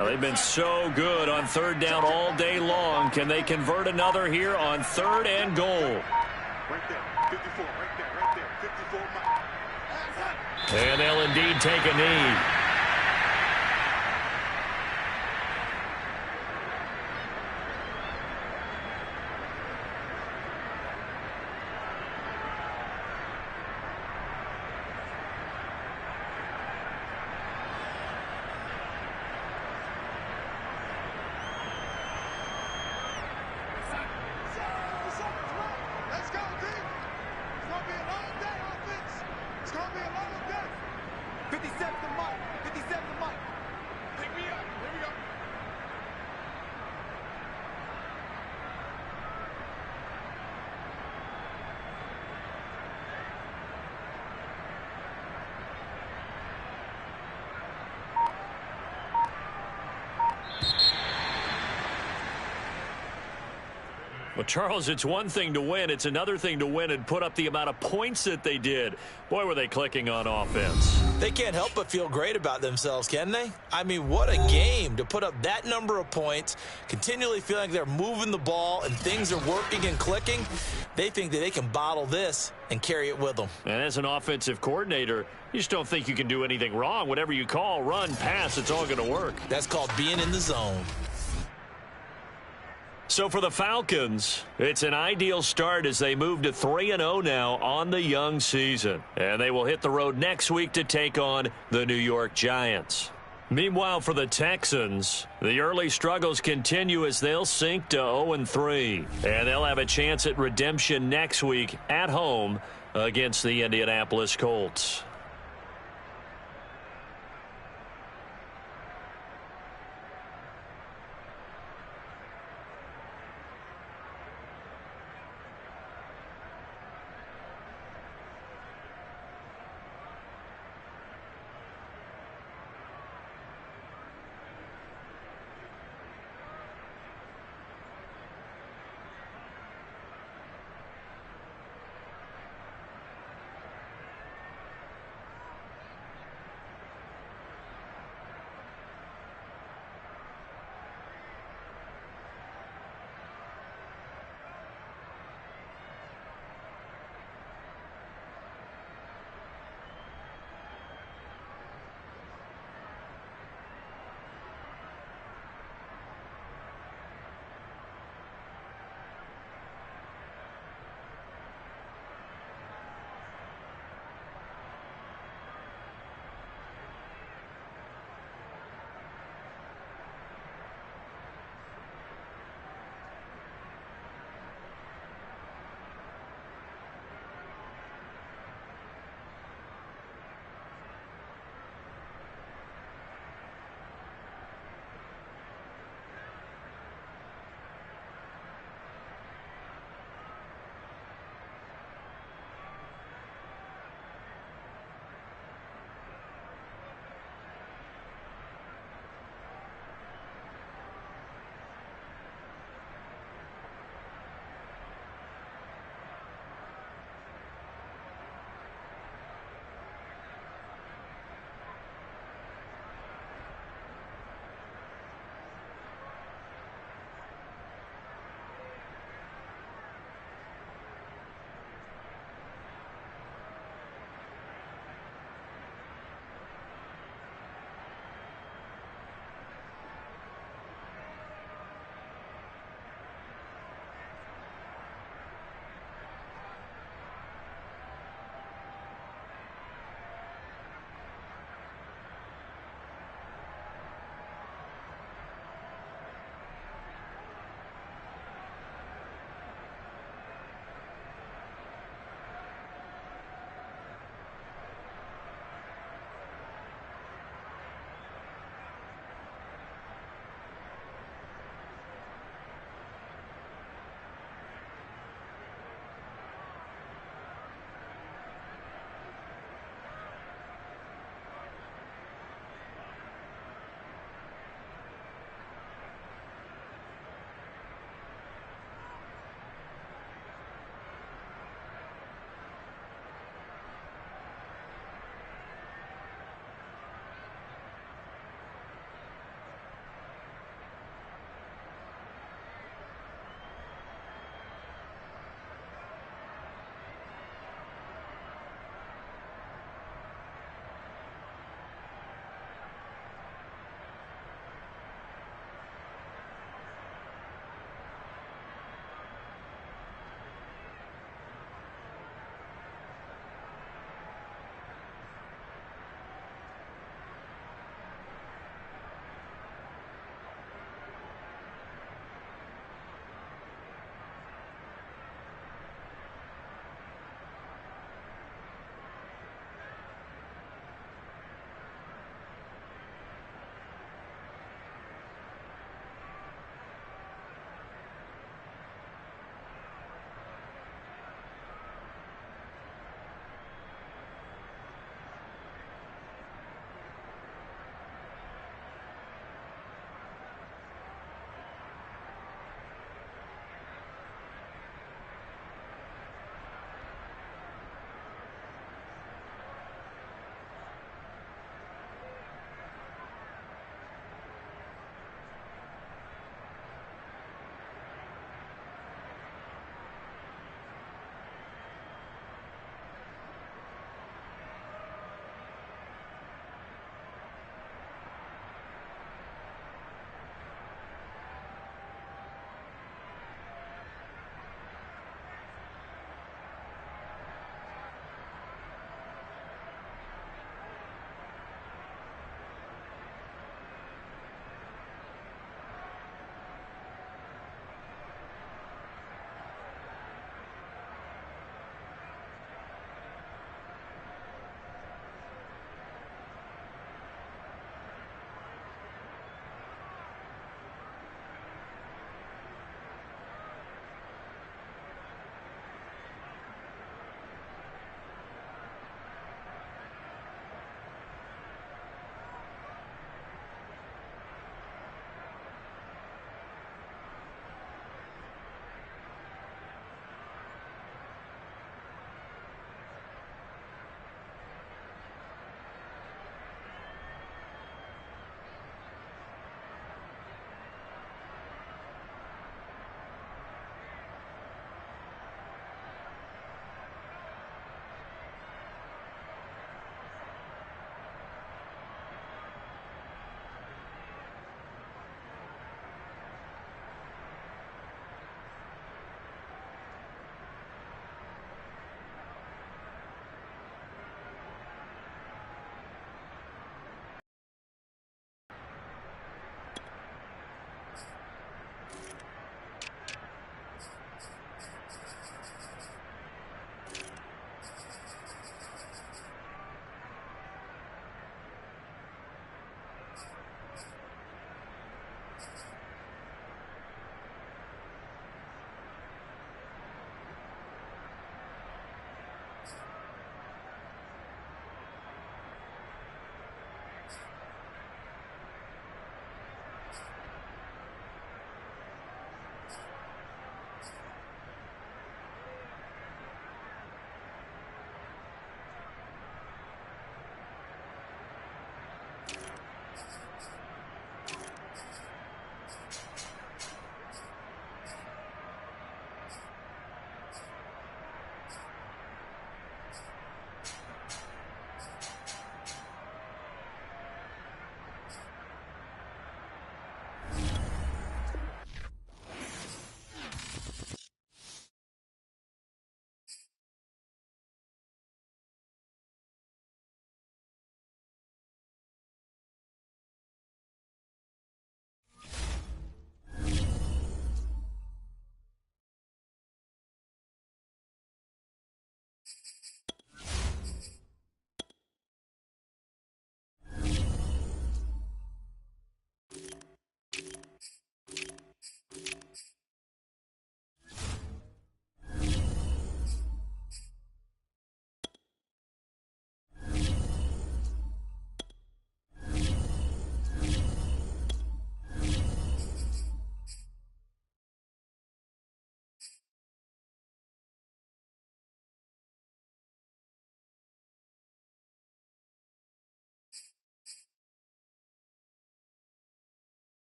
They've been so good on third down all day long. Can they convert another here on third and goal? Right there. 54. Right there. 54. Mike. And they'll indeed take a knee. Let's go, team. It's going to be a long day, offense. It's going to be a long day. 57 to Mike. 57 to Mike. Pick me up. Here we go. Well, Charles, it's one thing to win. It's another thing to win and put up the amount of points that they did. Boy, were they clicking on offense. They can't help but feel great about themselves, can they? I mean, what a game to put up that number of points, continually feeling like they're moving the ball and things are working and clicking. They think that they can bottle this and carry it with them. And as an offensive coordinator, you just don't think you can do anything wrong. Whatever you call, run, pass, it's all going to work. That's called being in the zone. So for the Falcons, it's an ideal start as they move to 3-0 now on the young season. And they will hit the road next week to take on the New York Giants. Meanwhile, for the Texans, the early struggles continue as they'll sink to 0-3. And they'll have a chance at redemption next week at home against the Indianapolis Colts.